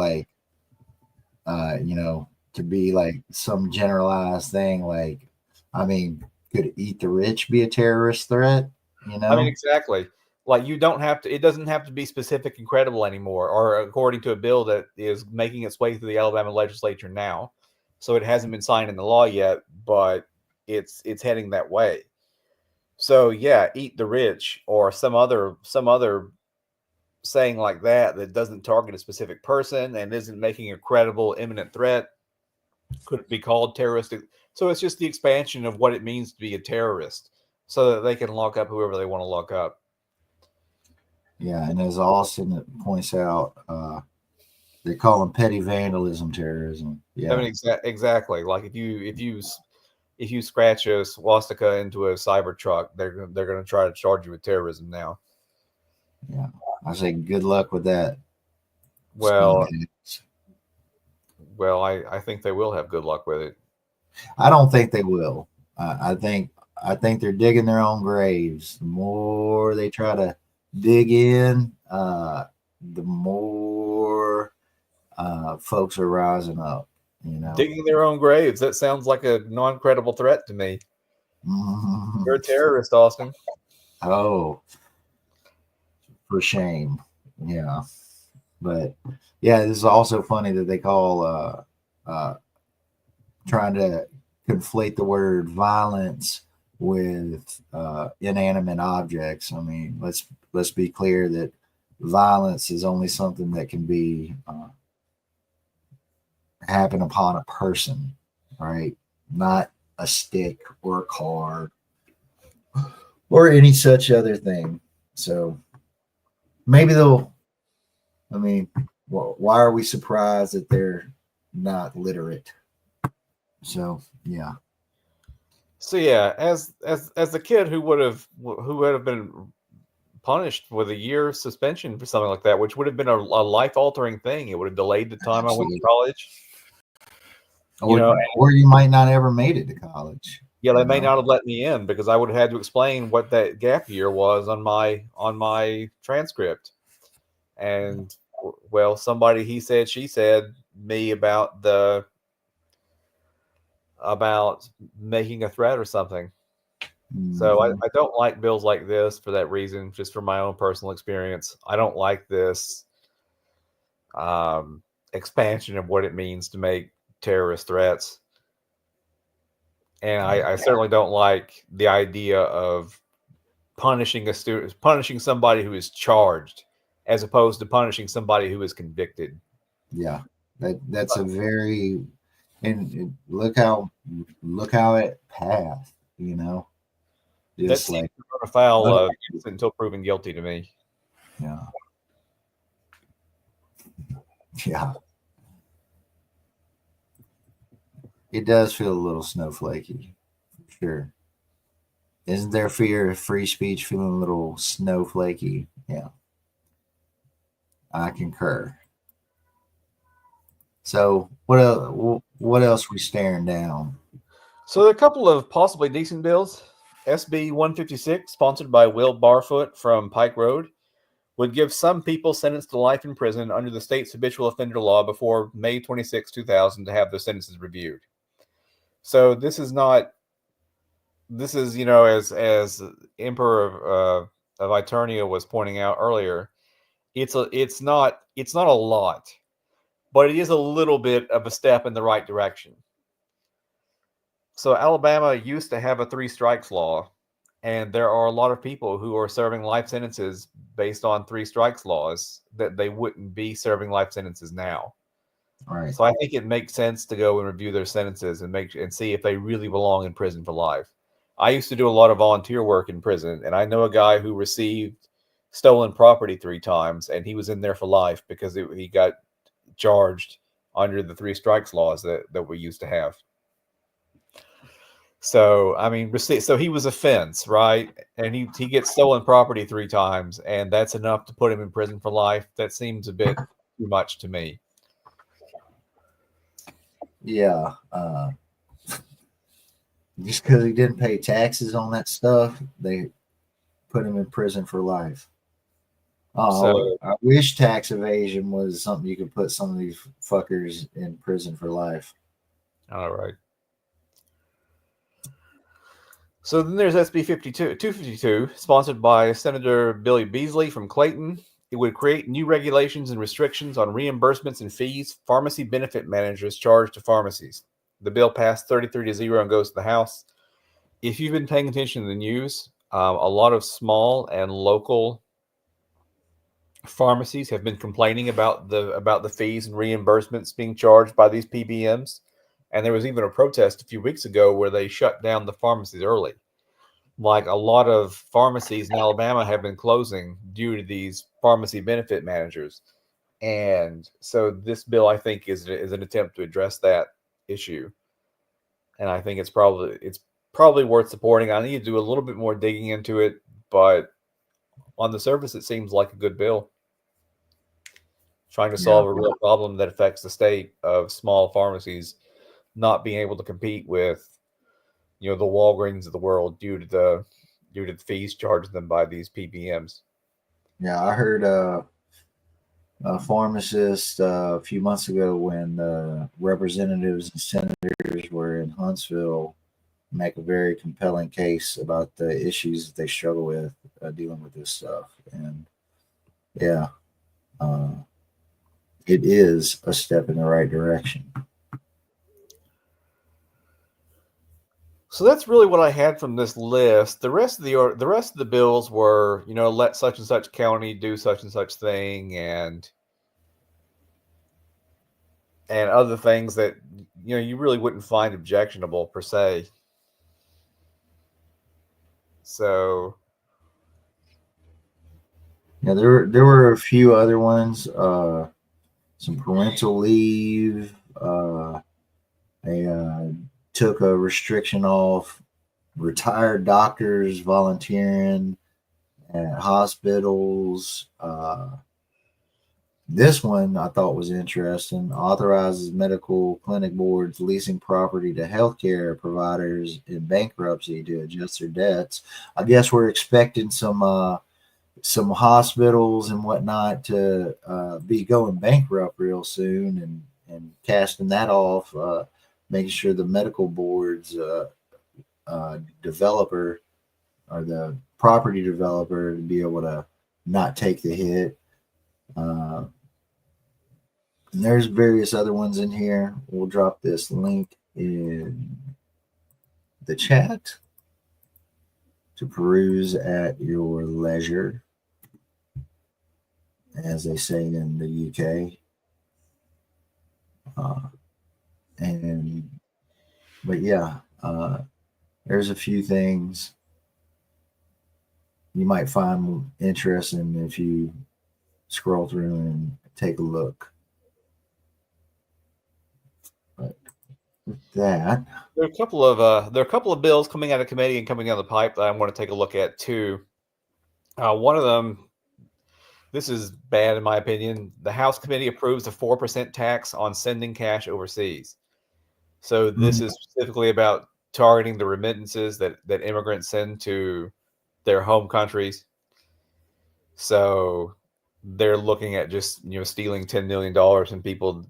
to be like some generalized thing. Like, I mean, could eat the rich be a terrorist threat? You I mean, know? exactly. Like you don't have to. It doesn't have to be specific and credible anymore, or according to a bill that is making its way through the Alabama legislature now. So it hasn't been signed into law yet, but it's heading that way. So yeah, eat the rich or some other saying like that doesn't target a specific person and isn't making a credible imminent threat could be called terroristic. So it's just the expansion of what it means to be a terrorist, so that they can lock up whoever they want to lock up. Yeah, and as Austin points out, they call them petty vandalism terrorism. I Yeah, mean, exactly. Like if you scratch a swastika into a cyber truck, they're going to try to charge you with terrorism now. yeah. I say good luck with that, Well, scumbags. I think they will have good luck with it. I don't think they will. I think they're digging their own graves. The more they try to dig in, the more folks are rising up. You know. Digging their own graves. That sounds like a non-credible threat to me. You're a terrorist, Austin. Oh, for shame. Yeah, but yeah, this is also funny that they call trying to conflate the word violence with inanimate objects. I mean, let's be clear that violence is only something that can be happen upon a person, right? Not a stick or a car or any such other thing. So maybe they'll. I mean, why are we surprised that they're not literate? So yeah, So yeah, as a kid who would have been punished with a year suspension for something like that, which would have been a life altering thing. It would have delayed the time I went to absolutely. college. You Or know, or you might not ever made it to college. yeah, they You may know. not have let me in because I would have had to explain what that gap year was on my transcript. And well, somebody he said she said me about making a threat or something. So Hmm. I don't like bills like this for that reason, just from my own personal experience. I don't like this um, expansion of what it means to make terrorist threats. And I certainly don't like the idea of punishing somebody who is charged, as opposed to punishing somebody who is convicted. Yeah, that's a very and look how it passed. You know, That just seems like to run afoul uh, of innocent until proven guilty to me. yeah, yeah. It does feel a little snowflakey, for sure. Isn't there fear of free speech feeling a little snowflakey? Yeah, I concur. So what else? What else we staring down? So a couple of possibly decent bills. SB 156, sponsored by Will Barfoot from Pike Road, would give some people sentenced to life in prison under the state's habitual offender law before May 26, 2000 to have their sentences reviewed. So this is not this is, as Emperor of Eternia was pointing out earlier, it's not a lot, but it is a little bit of a step in the right direction. So Alabama used to have a three strikes law, and there are a lot of people who are serving life sentences based on three strikes laws that they wouldn't be serving life sentences now. Right. So I think it makes sense to go and review their sentences and see if they really belong in prison for life. I used to do a lot of volunteer work in prison, and I know a guy who received stolen property three times, and he was in there for life because he got charged under the three strikes laws that we used to have. So I mean, so he was a fence, right? And he gets stolen property three times, and that's enough to put him in prison for life. That seems a bit too much to me. Yeah. Just because he didn't pay taxes on that stuff, they put him in prison for life. So Oh, I wish tax evasion was something you could put some of these fuckers in prison for life. All right. So then there's SB 252, sponsored by Senator Billy Beasley from Clayton. It would create new regulations and restrictions on reimbursements and fees pharmacy benefit managers charge to pharmacies. The bill passed 33-0 and goes to the House. If you've been paying attention to the news, a lot of small and local pharmacies have been complaining about the fees and reimbursements being charged by these PBMs. And there was even a protest a few weeks ago where they shut down the pharmacies early. Like a lot of pharmacies in Alabama have been closing due to these pharmacy benefit managers. And so this bill, I think, is an attempt to address that issue. And I think it's probably worth supporting. I need to do a little bit more digging into it, but on the surface, it seems like a good bill. Trying to solve a real problem that affects the state of small pharmacies not being able to compete with, the Walgreens of the world due to the fees charged them by these PBMs. Yeah, I heard a pharmacist a few months ago when the representatives and senators were in Huntsville make a very compelling case about the issues that they struggle with dealing with this stuff. And yeah, it is a step in the right direction. So that's really what I had from this list. The rest of the bills were, let such and such county do such and such thing, and other things that you really wouldn't find objectionable per se. So yeah, there were a few other ones. Some parental leave. They took a restriction off retired doctors volunteering at hospitals. This one I thought was interesting. Authorizes medical clinic boards leasing property to healthcare providers in bankruptcy to adjust their debts. I guess we're expecting some hospitals and whatnot to be going bankrupt real soon, and casting that off, making sure the medical boards developer or the property developer to be able to not take the hit. And there's various other ones in here. We'll drop this link in the chat to peruse at your leisure, as they say in the UK. But yeah, there's a few things you might find interesting if you scroll through and take a look. But with that, there are a couple of bills coming out of committee and coming down the pipe that I want to take a look at too. One of them, this is bad in my opinion. The House committee approves a 4% tax on sending cash overseas. So this is specifically about targeting the remittances that immigrants send to their home countries. So they're looking at just stealing $10 million from people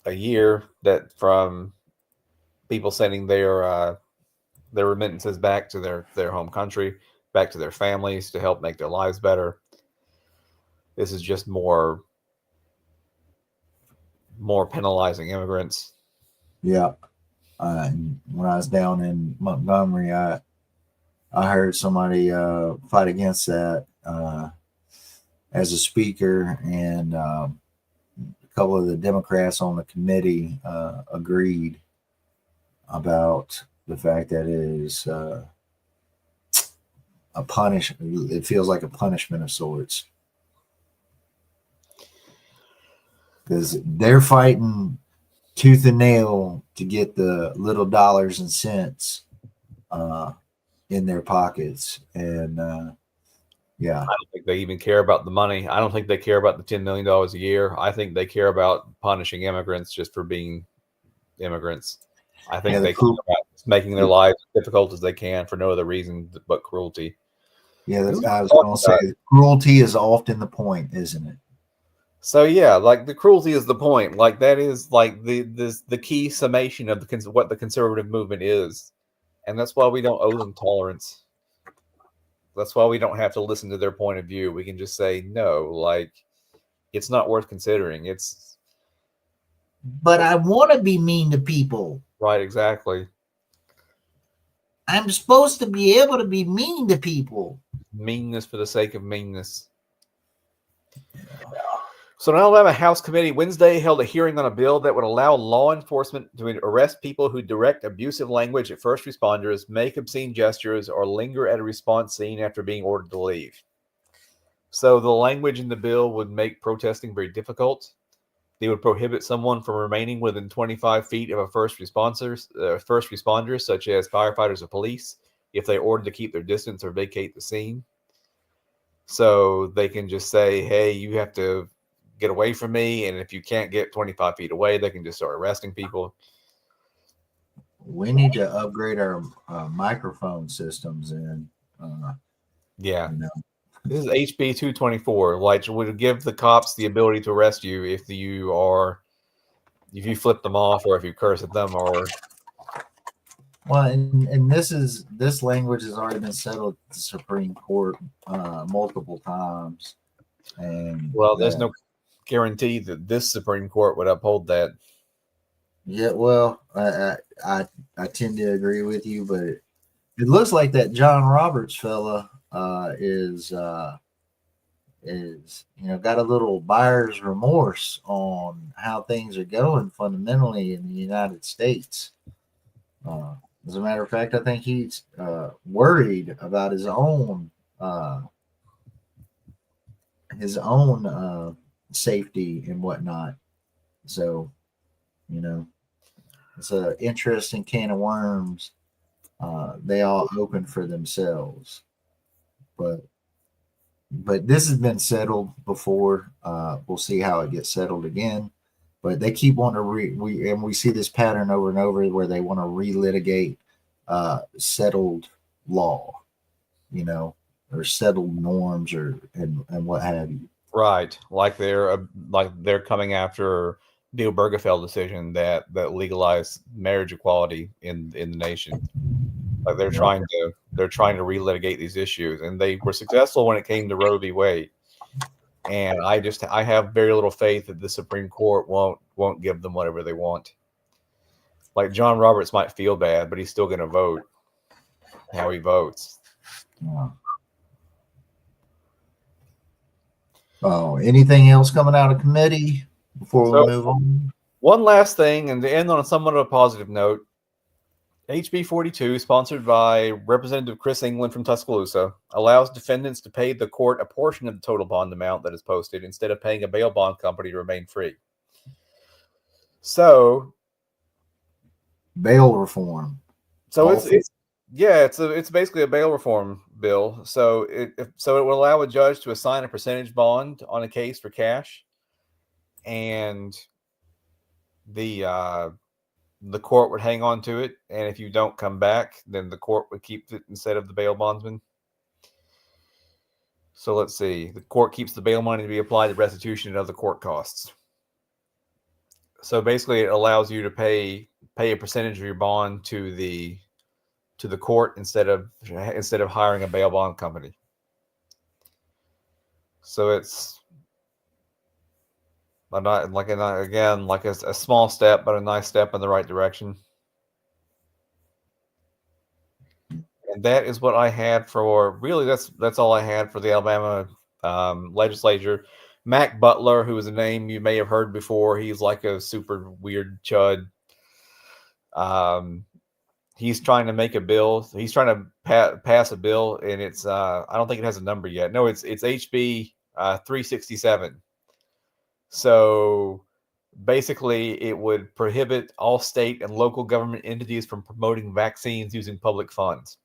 a year, that from people sending their remittances back to their home country, back to their families to help make their lives better. This is just more penalizing immigrants. Yeah. When I was down in Montgomery, I heard somebody fight against that as a speaker, and a couple of the Democrats on the committee agreed about the fact that it is it feels like a punishment of sorts, because they're fighting tooth and nail to get the little dollars and cents in their pockets. And yeah, I don't think they even care about the money. I don't think they care about the $10 million a year. I think they care about punishing immigrants just for being immigrants. I think they care about making their lives as difficult as they can for no other reason but cruelty. Yeah, I was going to say, cruelty is often the point, isn't it? So yeah, like the cruelty is the point. Like that is like the key summation of what the conservative movement is, and that's why we don't owe them tolerance. That's why we don't have to listen to their point of view. We can just say no. Like it's not worth considering. It's But I want to be mean to people. right, exactly. I'm supposed to be able to be mean to people. Meanness for the sake of meanness. So, an Alabama House Committee Wednesday held a hearing on a bill that would allow law enforcement to arrest people who direct abusive language at first responders, make obscene gestures, or linger at a response scene after being ordered to leave. So, the language in the bill would make protesting very difficult. They would prohibit someone from remaining within 25 feet of a first responders, such as firefighters or police, if they ordered to keep their distance or vacate the scene. So they can just say, hey, you have to get away from me. And if you can't get 25 feet away, they can just start arresting people. We need to upgrade our microphone systems and Yeah. you know. This is HB 224, like would give the cops the ability to arrest you if you flip them off or if you curse at them or. Well, and this language has already been settled at the Supreme Court multiple times, and Well, there's no guarantee that this Supreme Court would uphold that. Yeah, well, I tend to agree with you, but it looks like that John Roberts fella is got a little buyer's remorse on how things are going fundamentally in the United States. As a matter of fact, I think he's worried about his own safety and whatnot. So, it's an interesting can of worms. They all open for themselves, but this has been settled before. We'll see how it gets settled again. But they keep wanting to we see this pattern over and over where they want to relitigate settled law, or settled norms, and what have you. Right, like they're coming after the Obergefell decision that legalized marriage equality in the nation. Like they're trying to relitigate these issues, and they were successful when it came to Roe v. Wade. And I have very little faith that the Supreme Court won't give them whatever they want. Like John Roberts might feel bad, but he's still going to vote how he votes. Oh, anything else coming out of committee before we move on? One last thing, and to end on somewhat of a positive note, HB 42, sponsored by Representative Chris England from Tuscaloosa, allows defendants to pay the court a portion of the total bond amount that is posted instead of paying a bail bond company to remain free. So, bail reform. So it's basically a bail reform bill. So it will allow a judge to assign a percentage bond on a case for cash, and the court would hang on to it, and if you don't come back, then the court would keep it instead of the bail bondsman. So let's see. The court keeps the bail money to be applied to restitution and other court costs. So basically, it allows you to pay a percentage of your bond to the court instead of hiring a bail bond company. So it's a small step, but a nice step in the right direction. And that is what I had for really. That's all I had for the Alabama legislature. Mac Butler, who is a name you may have heard before, he's like a super weird chud. He's trying to make a bill. He's trying to pass a bill, and it's I don't think it has a number yet. No, it's HB 367. So basically, it would prohibit all state and local government entities from promoting vaccines using public funds.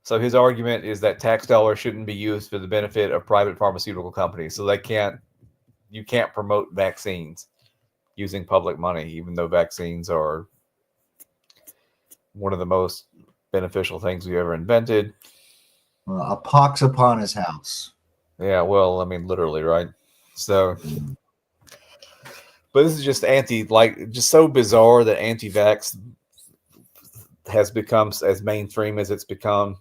So his argument is that tax dollars shouldn't be used for the benefit of private pharmaceutical companies. So you can't promote vaccines using public money, even though vaccines are one of the most beneficial things we ever invented. A pox upon his house. Yeah, well, I mean, literally, right? So, but this is just just so bizarre that anti-vax has become as mainstream as it's become.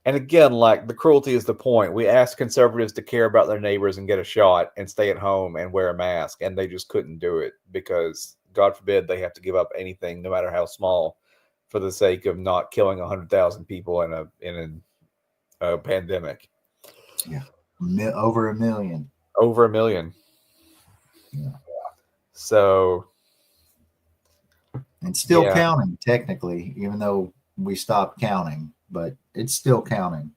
And again, like, the cruelty is the point. We asked conservatives to care about their neighbors and get a shot and stay at home and wear a mask, and they just couldn't do it because, God forbid, they have to give up anything, no matter how small, for the sake of not killing 100,000 people in a pandemic. Yeah, over a million. Over a million. Yeah. So, and still counting technically, even though we stopped counting, but it's still counting.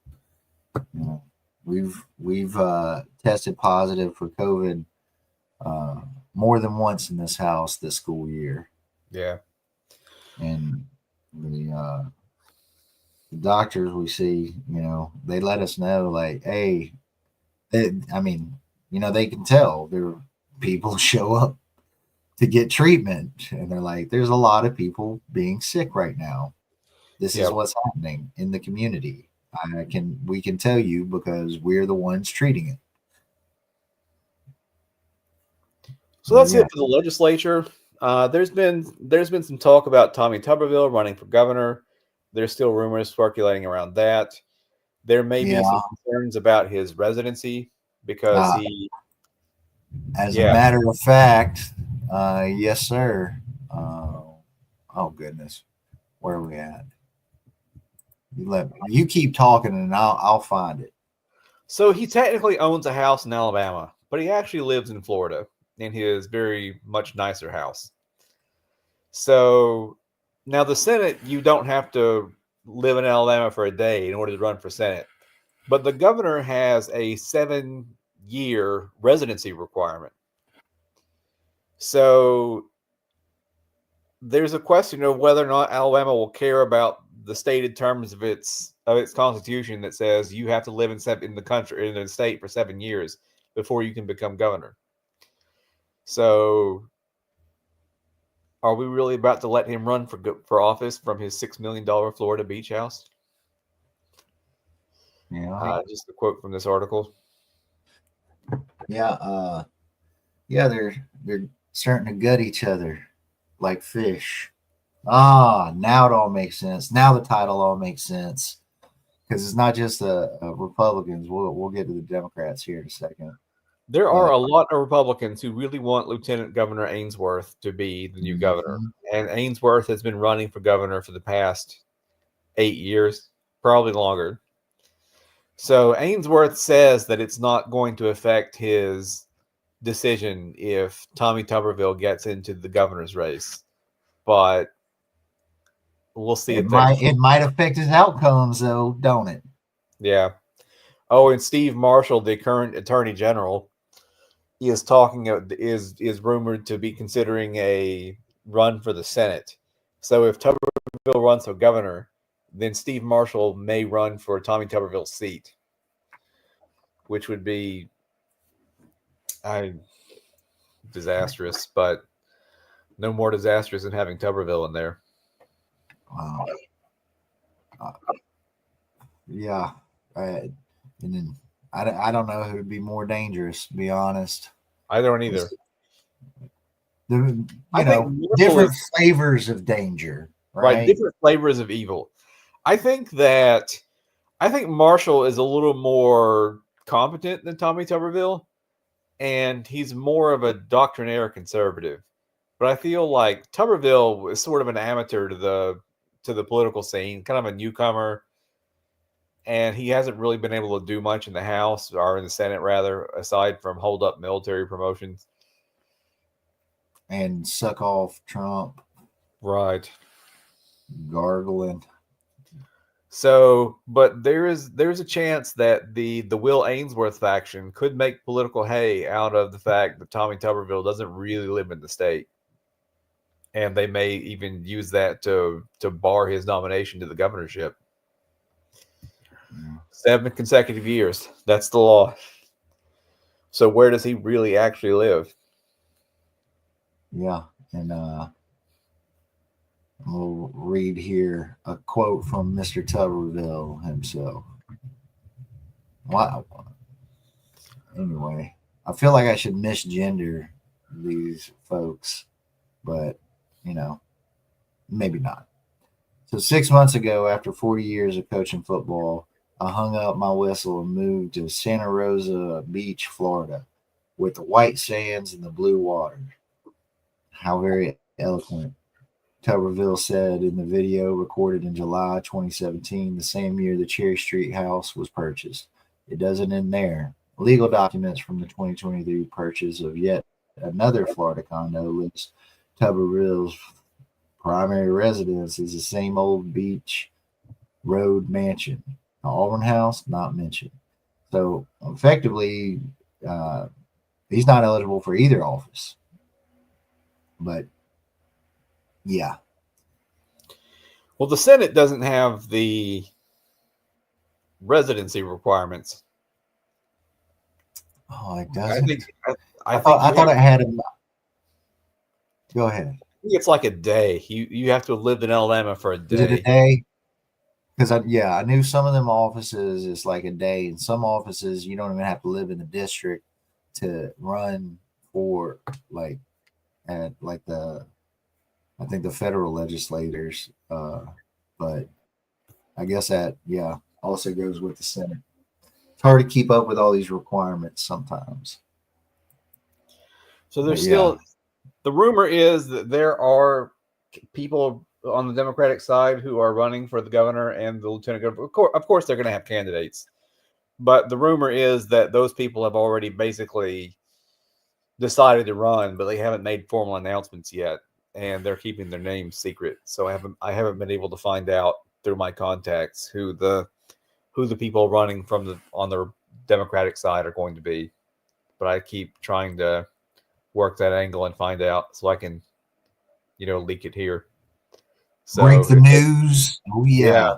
You know, we've tested positive for COVID more than once in this house this school year. Yeah, and the doctors we see, they let us know, like, hey, I mean, they can tell there people show up to get treatment, and they're like, there's a lot of people being sick right now. This is what's happening in the community. We can tell you because we're the ones treating it. So that's it for the legislature. There's been some talk about Tommy Tuberville running for governor. There's still rumors circulating around that. There may be some concerns about his residency because he. As a matter of fact, yes, sir. Oh goodness, where are we at? You keep talking, and I'll find it. So he technically owns a house in Alabama, but he actually lives in Florida in his very much nicer house. So now the Senate, you don't have to live in Alabama for a day in order to run for Senate. But the governor has a 7-year residency requirement. So there's a question of whether or not Alabama will care about the stated terms of its constitution that says you have to live in the state for 7 years before you can become governor. So are we really about to let him run for office from his $6 million Florida beach house? Yeah. Just a quote from this article. Yeah. They're starting to gut each other like fish. Now it all makes sense. Now the title all makes sense because it's not just the Republicans. We'll get to the Democrats here in a second. There are a lot of Republicans who really want Lieutenant Governor Ainsworth to be the new governor. And Ainsworth has been running for governor for the past 8 years, probably longer. So Ainsworth says that it's not going to affect his decision if Tommy Tuberville gets into the governor's race. But we'll see. It might affect his outcomes, though, don't it? Yeah. Oh, and Steve Marshall, the current attorney general, is rumored to be considering a run for the Senate. So if Tuberville runs for governor, then Steve Marshall may run for Tommy Tuberville's seat, which would be disastrous, but no more disastrous than having Tuberville in there. Wow. Yeah. And then I don't know who would be more dangerous, to be honest. I don't either. Different flavors of danger, right? Different flavors of evil. I think Marshall is a little more competent than Tommy Tuberville, and he's more of a doctrinaire conservative. But I feel like Tuberville is sort of an amateur to the political scene, kind of a newcomer, and he hasn't really been able to do much in the House or in the Senate, rather, aside from hold up military promotions and suck off Trump, right? Gargling. So, but there's a chance that the Will Ainsworth faction could make political hay out of the fact that Tommy Tuberville doesn't really live in the state, and they may even use that to bar his nomination to the governorship. 7 consecutive years. That's the law. So where does he really actually live? Yeah, and we'll read here a quote from Mr. Tuberville himself. Wow. Anyway, I feel like I should misgender these folks, but maybe not. So 6 months ago, after 40 years of coaching football, I hung up my whistle and moved to Santa Rosa Beach, Florida, with the white sands and the blue water. How very eloquent. Tuberville said in the video recorded in July 2017, the same year the Cherry Street house was purchased. It doesn't end there. Legal documents from the 2023 purchase of yet another Florida condo lists Tuberville's primary residence is the same old beach road mansion. The Auburn house, not mentioned. So effectively, he's not eligible for either office. But yeah. Well, the Senate doesn't have the residency requirements. Oh, it doesn't. I thought it had a. Go ahead. I think it's like a day. You have to have lived in Alabama for a day. Is it a day? Because I knew some of them offices it's like a day, and some offices you don't even have to live in the district to run for I think the federal legislators. But I guess that also goes with the Senate. It's hard to keep up with all these requirements sometimes. So there's still the rumor is that there are people on the Democratic side who are running for the governor and the lieutenant governor. Of course, they're going to have candidates, but the rumor is that those people have already basically decided to run, but they haven't made formal announcements yet, and they're keeping their names secret. So I haven't been able to find out through my contacts who the people running on the Democratic side are going to be. But I keep trying to work that angle and find out so I can, leak it here. So break the news. Oh yeah.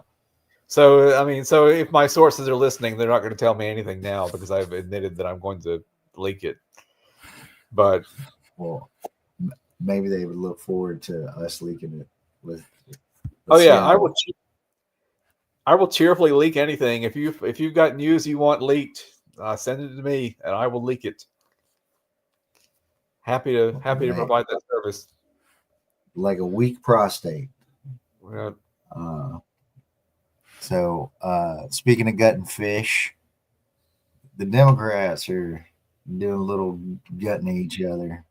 So so if my sources are listening, they're not going to tell me anything now because I've admitted that I'm going to leak it. But maybe they would look forward to us leaking it with. I will cheerfully leak anything. If you've got news you want leaked, send it to me and I will leak it. Happy to provide that service. Like a weak prostate. Yeah. So speaking of gutting fish, the Democrats are doing a little gutting each other.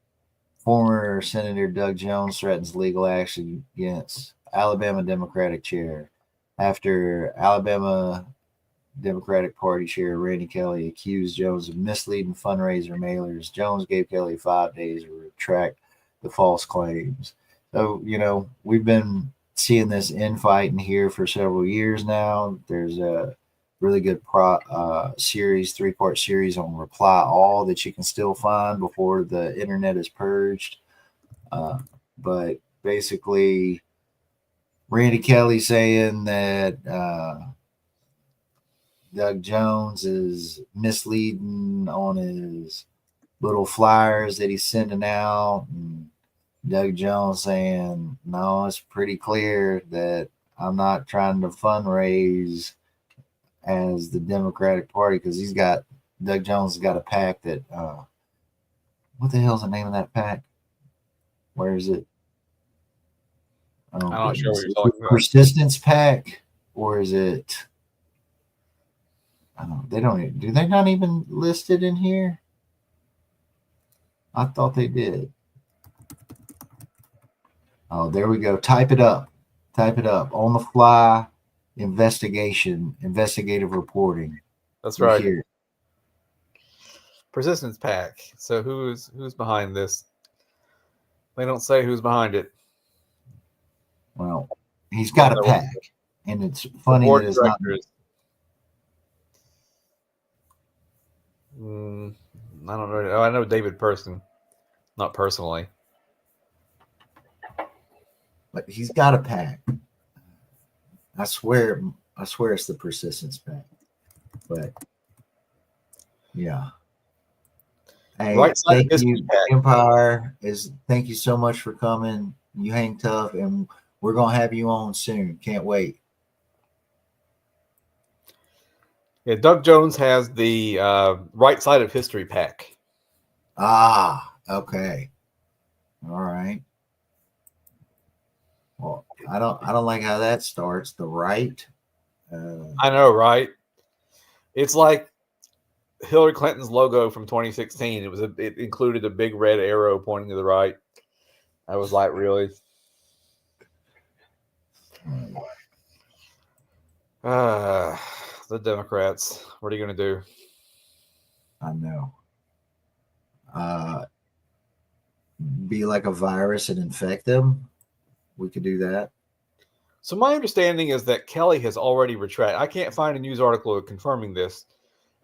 Former Senator Doug Jones threatens legal action against Alabama Democratic chair after Alabama Democratic Party Chair Randy Kelly accused Jones of misleading fundraiser mailers. Jones gave Kelly 5 days to retract the false claims. So, we've been seeing this infighting here for several years now. There's a really good series, 3-part series on Reply All that you can still find before the internet is purged. But basically, Randy Kelly saying that Doug Jones is misleading on his little flyers that he's sending out. And Doug Jones saying, no, it's pretty clear that I'm not trying to fundraise as the Democratic Party because Doug Jones has got a PAC that, what the hell's the name of that PAC? Where is it? I'm not sure what you're talking about. Persistence PAC, or is it? Do they not even list it in here? I thought they did. Oh, there we go. Type it up on the fly. Investigative reporting. That's right. Here. Persistence PAC. So who's behind this? They don't say who's behind it. Well, he's got a PAC, and it's funny that it's not. I don't know. I know David Person, not personally. But he's got a PAC. I swear it's the Persistence PAC. But yeah. Hey, right thank you, Empire. Thank you so much for coming. You hang tough, and we're gonna have you on soon. Can't wait. Yeah, Doug Jones has the Right Side of History PAC. Ah, okay. All right. Well, I don't like how that starts. The right. I know, right? It's like Hillary Clinton's logo from 2016. It included a big red arrow pointing to the right. I was like, really? The Democrats. What are you going to do? I know. Uh, be like a virus and infect them. We could do that. So my understanding is that Kelly has already retracted. I can't find a news article confirming this,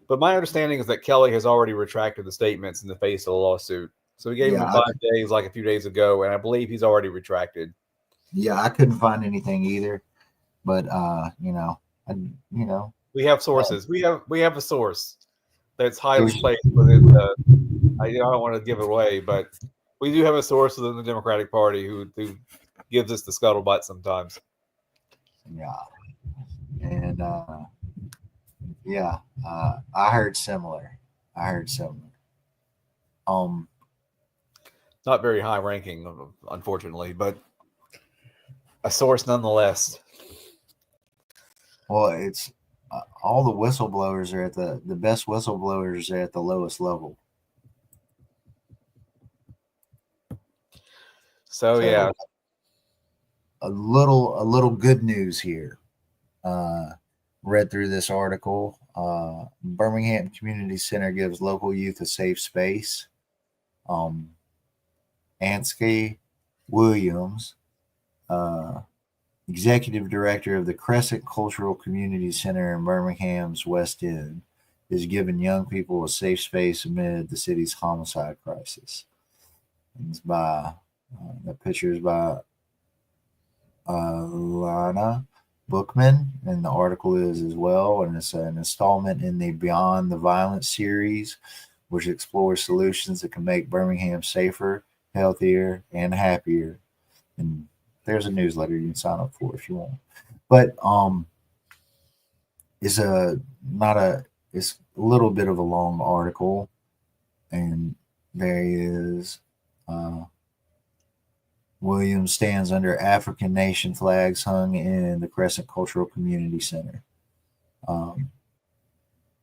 but my understanding is that Kelly has already retracted the statements in the face of the lawsuit. So we gave him Yeah, 5 days, like a few days ago, and I believe he's already retracted. I couldn't find anything either. But I, We have sources. We have a source that's highly there's placed within the. I don't want to give it away, but we do have a source within the Democratic Party who gives us the scuttlebutt sometimes. yeah, and yeah, I heard similar. I heard similar. Um, Not very high ranking, unfortunately, but a source nonetheless. well, it's all the whistleblowers are at the best whistleblowers are at the lowest level. So So yeah, a little good news here. Read through this article. Birmingham Community Center gives local youth a safe space. Um, Ansky Williams, uh, executive director of the Crescent Cultural Community Center in Birmingham's West End, is giving young people a safe space amid the city's homicide crisis. And it's by the picture is by Lana Bookman, and the article is as well. And it's an installment in the Beyond the Violence series, which explores solutions that can make Birmingham safer, healthier, and happier. And there's a newsletter you can sign up for if you want. But it's a not a it's a little bit of a long article, and there he is. Uh, Williams stands under African nation flags hung in the Crescent Cultural Community Center. Um,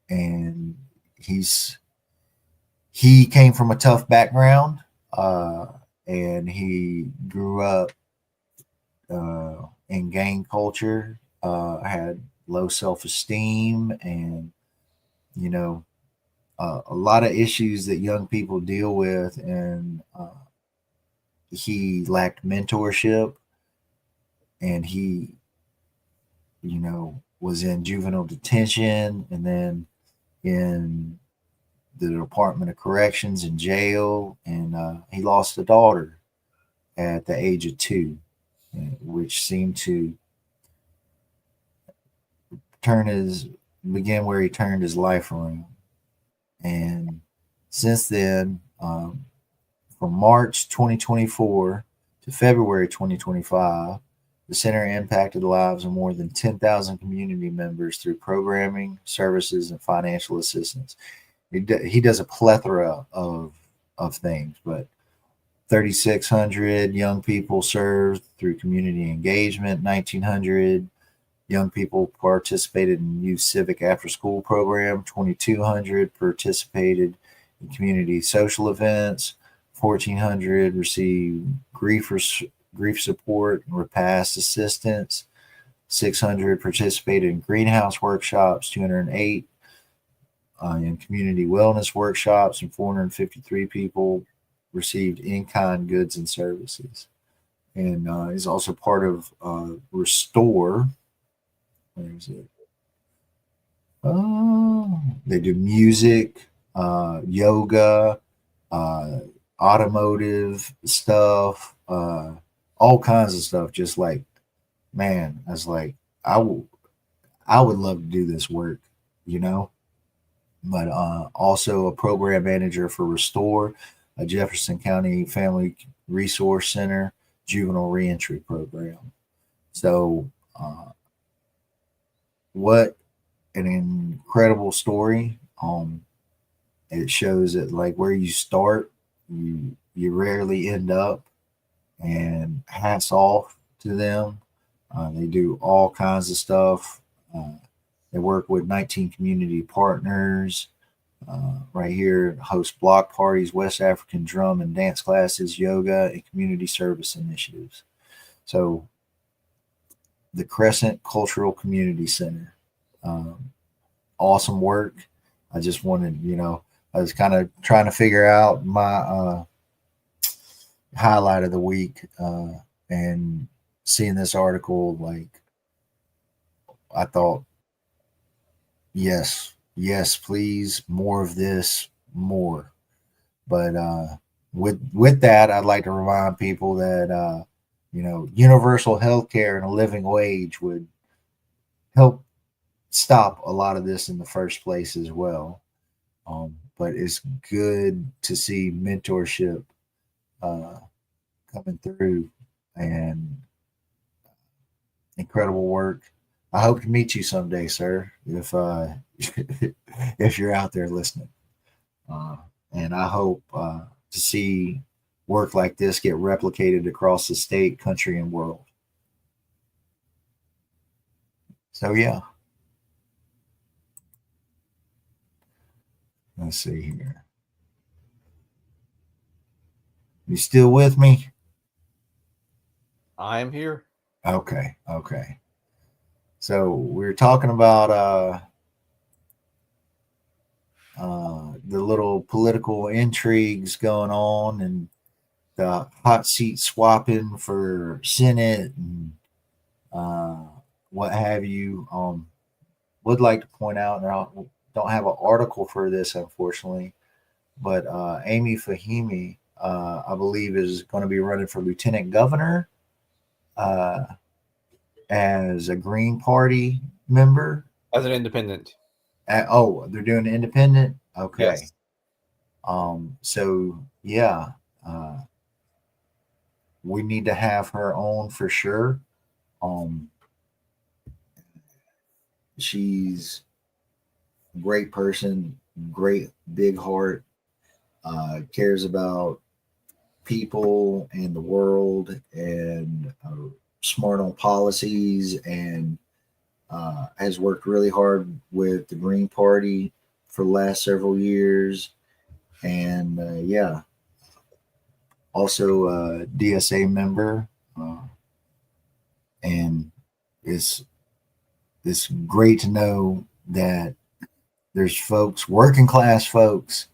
and he came from a tough background, uh, and he grew up in gang culture, had low self esteem, and you know a lot of issues that young people deal with, and he lacked mentorship, and he was in juvenile detention, and then in the Department of Corrections in jail, and he lost a daughter at the age of 2, which seemed to turn his begin where he turned his life around. And since then, from March 2024 to February 2025, the center impacted the lives of more than 10,000 community members through programming, services, and financial assistance. He does a plethora of things, but 3,600 young people served through community engagement, 1,900 young people participated in youth civic after school program, 2,200 participated in community social events, 1,400 received grief support and repast assistance, 600 participated in greenhouse workshops, 208 in community wellness workshops, and 453 people received in-kind goods and services. And he's also part of Restore. Where is it? Oh, they do music, yoga, uh, automotive stuff, all kinds of stuff. Just like, man, I was like, I would love to do this work, you know. But also a program manager for Restore, a Jefferson County Family Resource Center juvenile reentry program. So, what an incredible story. it shows that like where you start, you rarely end up. And hats off to them. They do all kinds of stuff. Uh, they work with 19 community partners right here, host block parties, West African drum and dance classes, yoga, and community service initiatives. So, the Crescent Cultural Community Center, um, awesome work. I just wanted, I was kind of trying to figure out my highlight of the week, and seeing this article, like I thought, yes, please, more of this, more. But with that, I'd like to remind people that universal health care and a living wage would help stop a lot of this in the first place as well. But it's good to see mentorship uh, coming through, and incredible work. I hope to meet you someday, sir, if if you're out there listening. Uh, and I hope to see work like this get replicated across the state, country, and world. So yeah, let's see here. You still with me? I'm here. Okay. So we're talking about the little political intrigues going on and the hot seat swapping for Senate and uh, what have you. Would like to point out, and I don't have an article for this, unfortunately, but Amy Fahimi, I believe, is going to be running for lieutenant governor uh, as a Green Party member. As an independent. They're doing independent? Okay. Yes. So, yeah, uh, we need to have her on for sure. Um, she's a great person, great big heart, cares about people and the world, and smart on policies, and has worked really hard with the Green Party for the last several years. And yeah, also a DSA member. And it's great to know that there's folks, working class folks,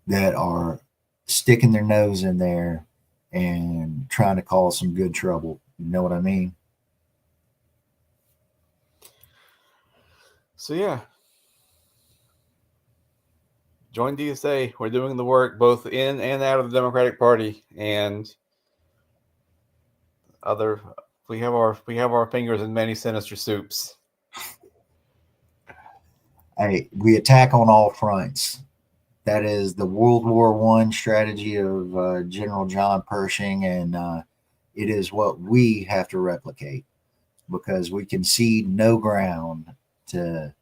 that are sticking their nose in there and trying to cause some good trouble. You know what I mean? So yeah. Join DSA. We're doing the work both in and out of the Democratic Party, and other we have our fingers in many sinister soups. Hey, we attack on all fronts. That is the World War One strategy of General John Pershing, and it is what we have to replicate, because we concede no ground to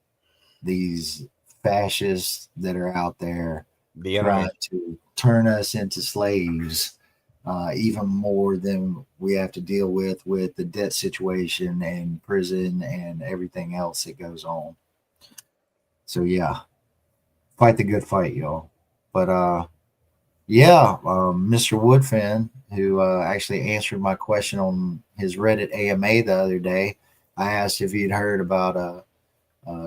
these fascists that are out there The trying enemy. to turn us into slaves, even more than we have to deal with the debt situation and prison and everything else that goes on. So yeah, fight the good fight, y'all. But yeah, Mr. Woodfin, who actually answered my question on his Reddit AMA the other day, I asked if he'd heard about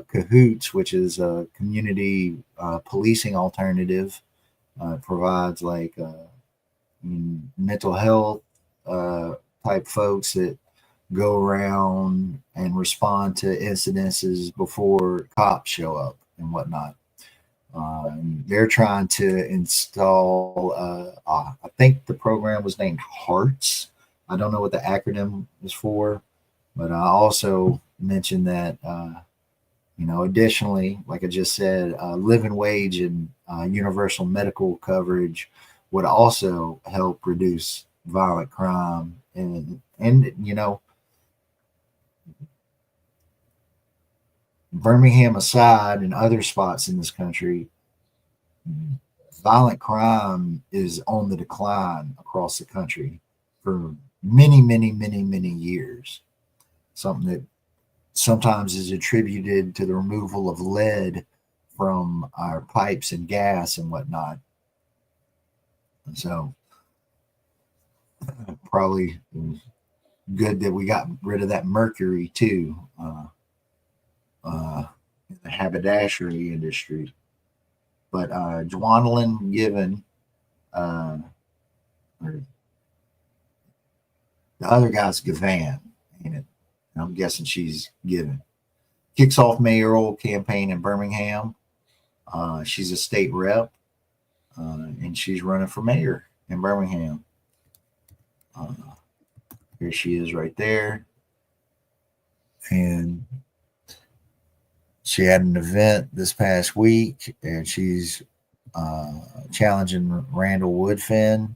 Cahoots, which is a community policing alternative. Provides like mental health type folks that go around and respond to incidences before cops show up and whatnot. They're trying to install, I think the program was named Hearts. I don't know what the acronym is for, but I also mentioned that, additionally, like I just said, living wage and universal medical coverage would also help reduce violent crime. And Birmingham aside and other spots in this country, violent crime is on the decline across the country for many, many, many, many years. Something that sometimes is attributed to the removal of lead from our pipes and gas and whatnot. And so, probably good that we got rid of that mercury too, in the haberdashery industry. But Dwanlin Given, or the other guy's Gavan, ain't it? I'm guessing she's Given. Kicks off mayoral campaign in Birmingham. She's a state rep, and she's running for mayor in Birmingham. Here she is right there. And she had an event this past week, and she's challenging Randall Woodfin.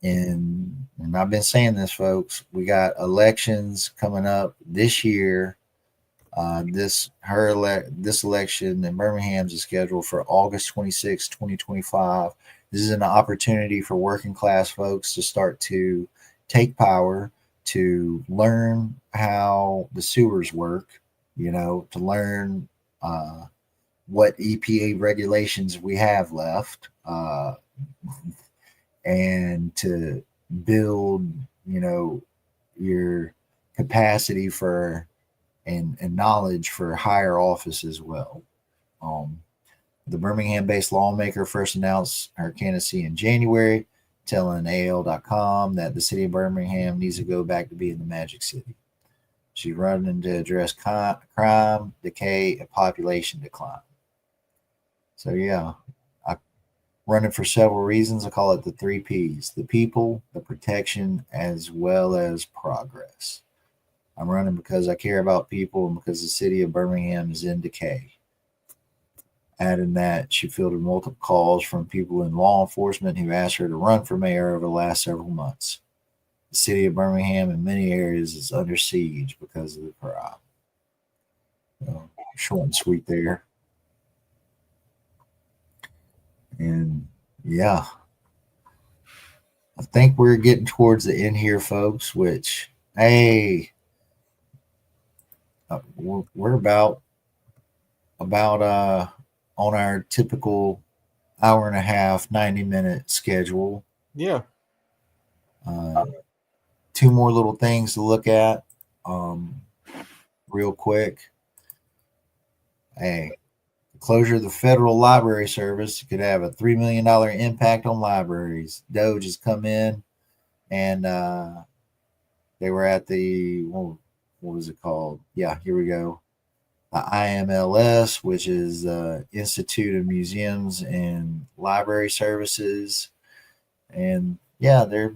And I've been saying this, folks. We got elections coming up this year. This election in Birmingham is scheduled for August 26, 2025. This is an opportunity for working class folks to start to take power, to learn how the sewers work, to learn what EPA regulations we have left, and to build, your capacity for and knowledge for higher office as well. The Birmingham-based lawmaker first announced her candidacy in January, telling AL.com that the city of Birmingham needs to go back to being the Magic City. She's running to address crime, decay, and population decline. So yeah, I'm running for several reasons. I call it the 3 Ps: the people, the protection, as well as progress. I'm running because I care about people and because the city of Birmingham is in decay. Adding that, she fielded multiple calls from people in law enforcement who asked her to run for mayor over the last several months. The city of Birmingham in many areas is under siege because of the crime. So, short and sweet there. And yeah, I think we're getting towards the end here, folks, which, hey, we're about on our typical hour and a half, 90-minute schedule. Yeah. 2 more little things to look at real quick. Hey, the closure of the federal library service could have a $3 million impact on libraries. Doge has come in, and they were at the, what was it called? Yeah, here we go. IMLS, which is Institute of Museums and Library Services. And yeah, they're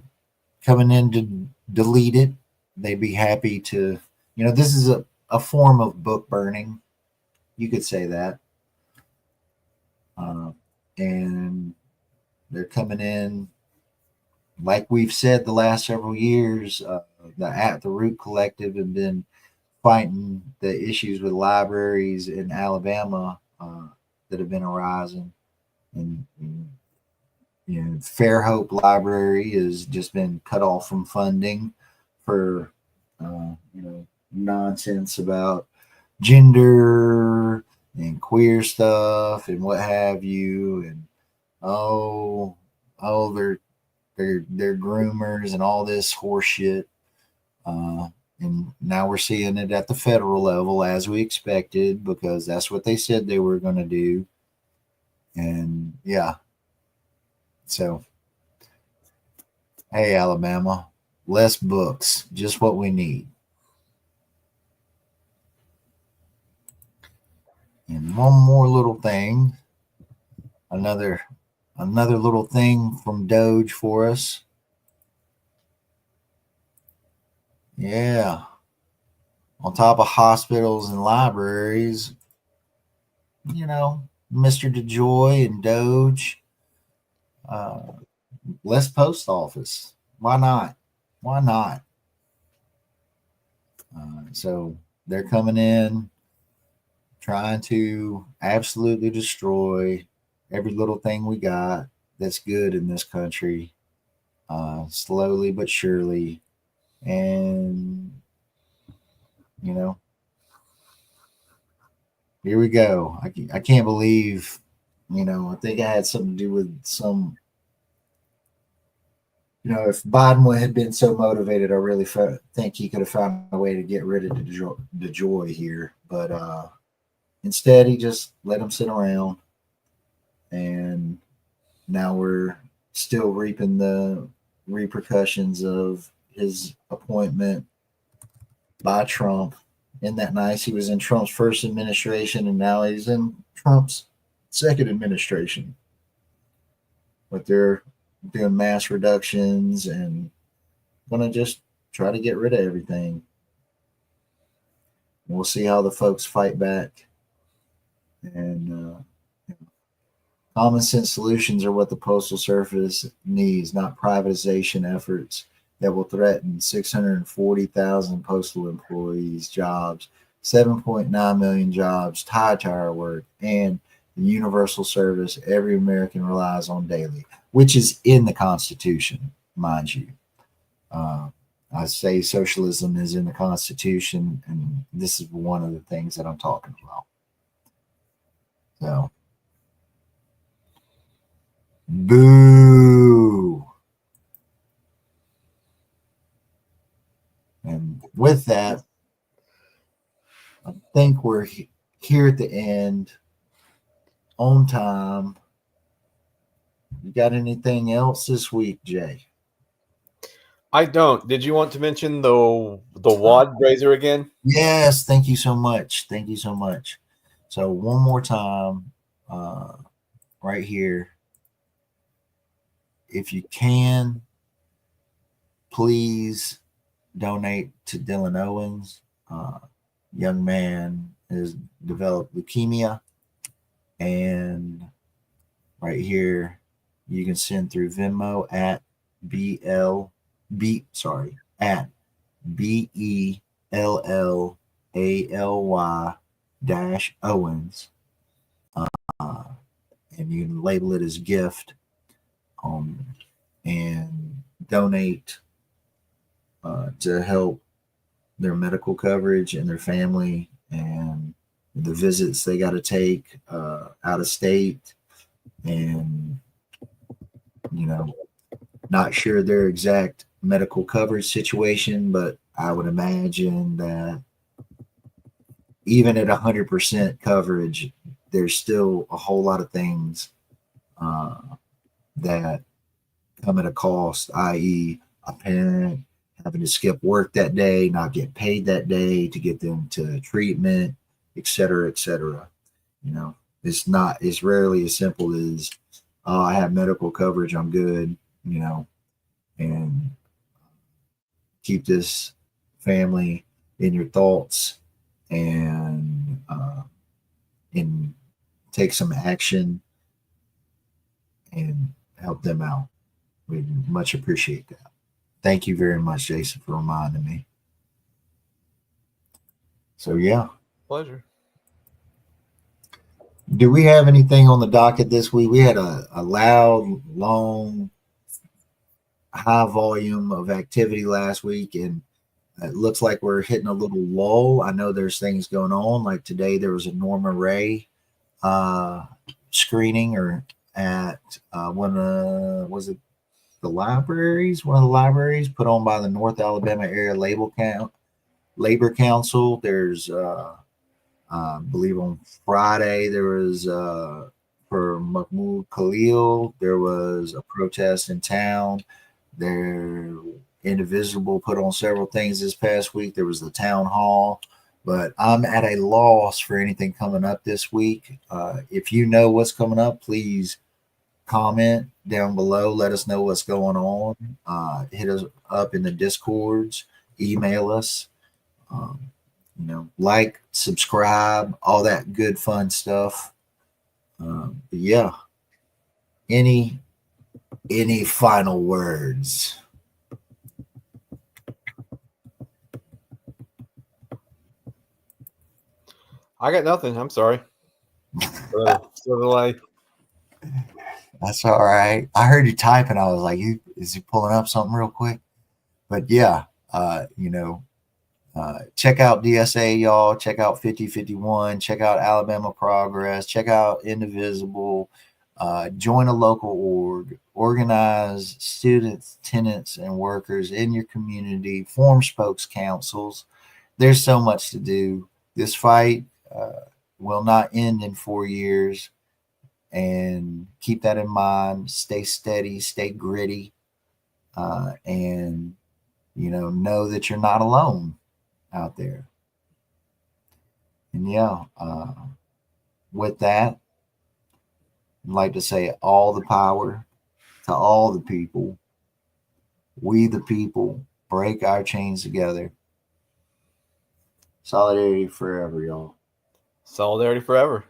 coming in to delete it. They'd be happy to, this is a form of book burning. You could say that. And they're coming in, like we've said the last several years, the At the Root Collective have been fighting the issues with libraries in Alabama that have been arising. And Fair Hope Library has just been cut off from funding for nonsense about gender and queer stuff and what have you. And they're groomers and all this horse shit. And now we're seeing it at the federal level, as we expected, because that's what they said they were going to do. And yeah. So, hey, Alabama, less books, just what we need. And one more little thing, another little thing from Doge for us. Yeah. On top of hospitals and libraries, Mr. DeJoy and Doge, less post office. Why not? Why not? So they're coming in, trying to absolutely destroy every little thing we got that's good in this country, slowly but surely. And, you know, here we go. I can't believe, I think I had something to do with some, if Biden had been so motivated, I really think he could have found a way to get rid of the joy here. But instead, he just let him sit around. And now we're still reaping the repercussions of his appointment by Trump. Isn't that nice? He was in Trump's first administration, and now he's in Trump's second administration. But they're doing mass reductions and going to just try to get rid of everything. We'll see how the folks fight back. And common sense solutions are what the Postal Service needs, not privatization efforts that will threaten 640,000 postal employees' jobs, 7.9 million jobs tied to our work, and the universal service every American relies on daily, which is in the Constitution, mind you. I say socialism is in the Constitution, and this is one of the things that I'm talking about. So, boo. And with that, I think we're here at the end, on time. You got anything else this week, Jay? I don't. Did you want to mention the wad raiser again? Yes, thank you so much. Thank you so much. So one more time, right here. If you can, please donate to Dylan Owens. Young man has developed leukemia, and right here you can send through Venmo at at BELLALY-Owens, and you can label it as gift, and donate to help their medical coverage and their family and the visits they got to take out of state. And not sure their exact medical coverage situation, but I would imagine that even at 100% coverage, there's still a whole lot of things that come at a cost, i.e., a parent having to skip work that day, not get paid that day to get them to treatment, et cetera, et cetera. It's rarely as simple as, oh, I have medical coverage, I'm good, and keep this family in your thoughts, and take some action and help them out. We much appreciate that. Thank you very much, Jason, for reminding me. So, yeah. Pleasure. Do we have anything on the docket this week? We had a loud, long, high volume of activity last week, and it looks like we're hitting a little lull. I know there's things going on. Like today, there was a Norma Ray screening, or at was it the libraries? One of the libraries put on by the North Alabama Area Labor Council. There's, I believe on Friday, there was for Mahmoud Khalil, there was a protest in town. There, Indivisible put on several things this past week. There was the town hall, but I'm at a loss for anything coming up this week. If you know what's coming up, please comment down below. Let us know what's going on. Hit us up in the Discords, email us, like, subscribe, all that good fun stuff. But yeah, any final words? I got nothing. I'm sorry. So delay. That's all right. I heard you typing. I was like, is he pulling up something real quick? But yeah, check out DSA, y'all. Check out 5051. Check out Alabama Progress. Check out Indivisible. Join a local org. Organize students, tenants, and workers in your community. Form spokes councils. There's so much to do. This fight will not end in 4 years. And keep that in mind. Stay steady, stay gritty, and know that you're not alone out there. And yeah, with that, I'd like to say all the power to all the people. We the people break our chains together. Solidarity forever, y'all. Solidarity forever.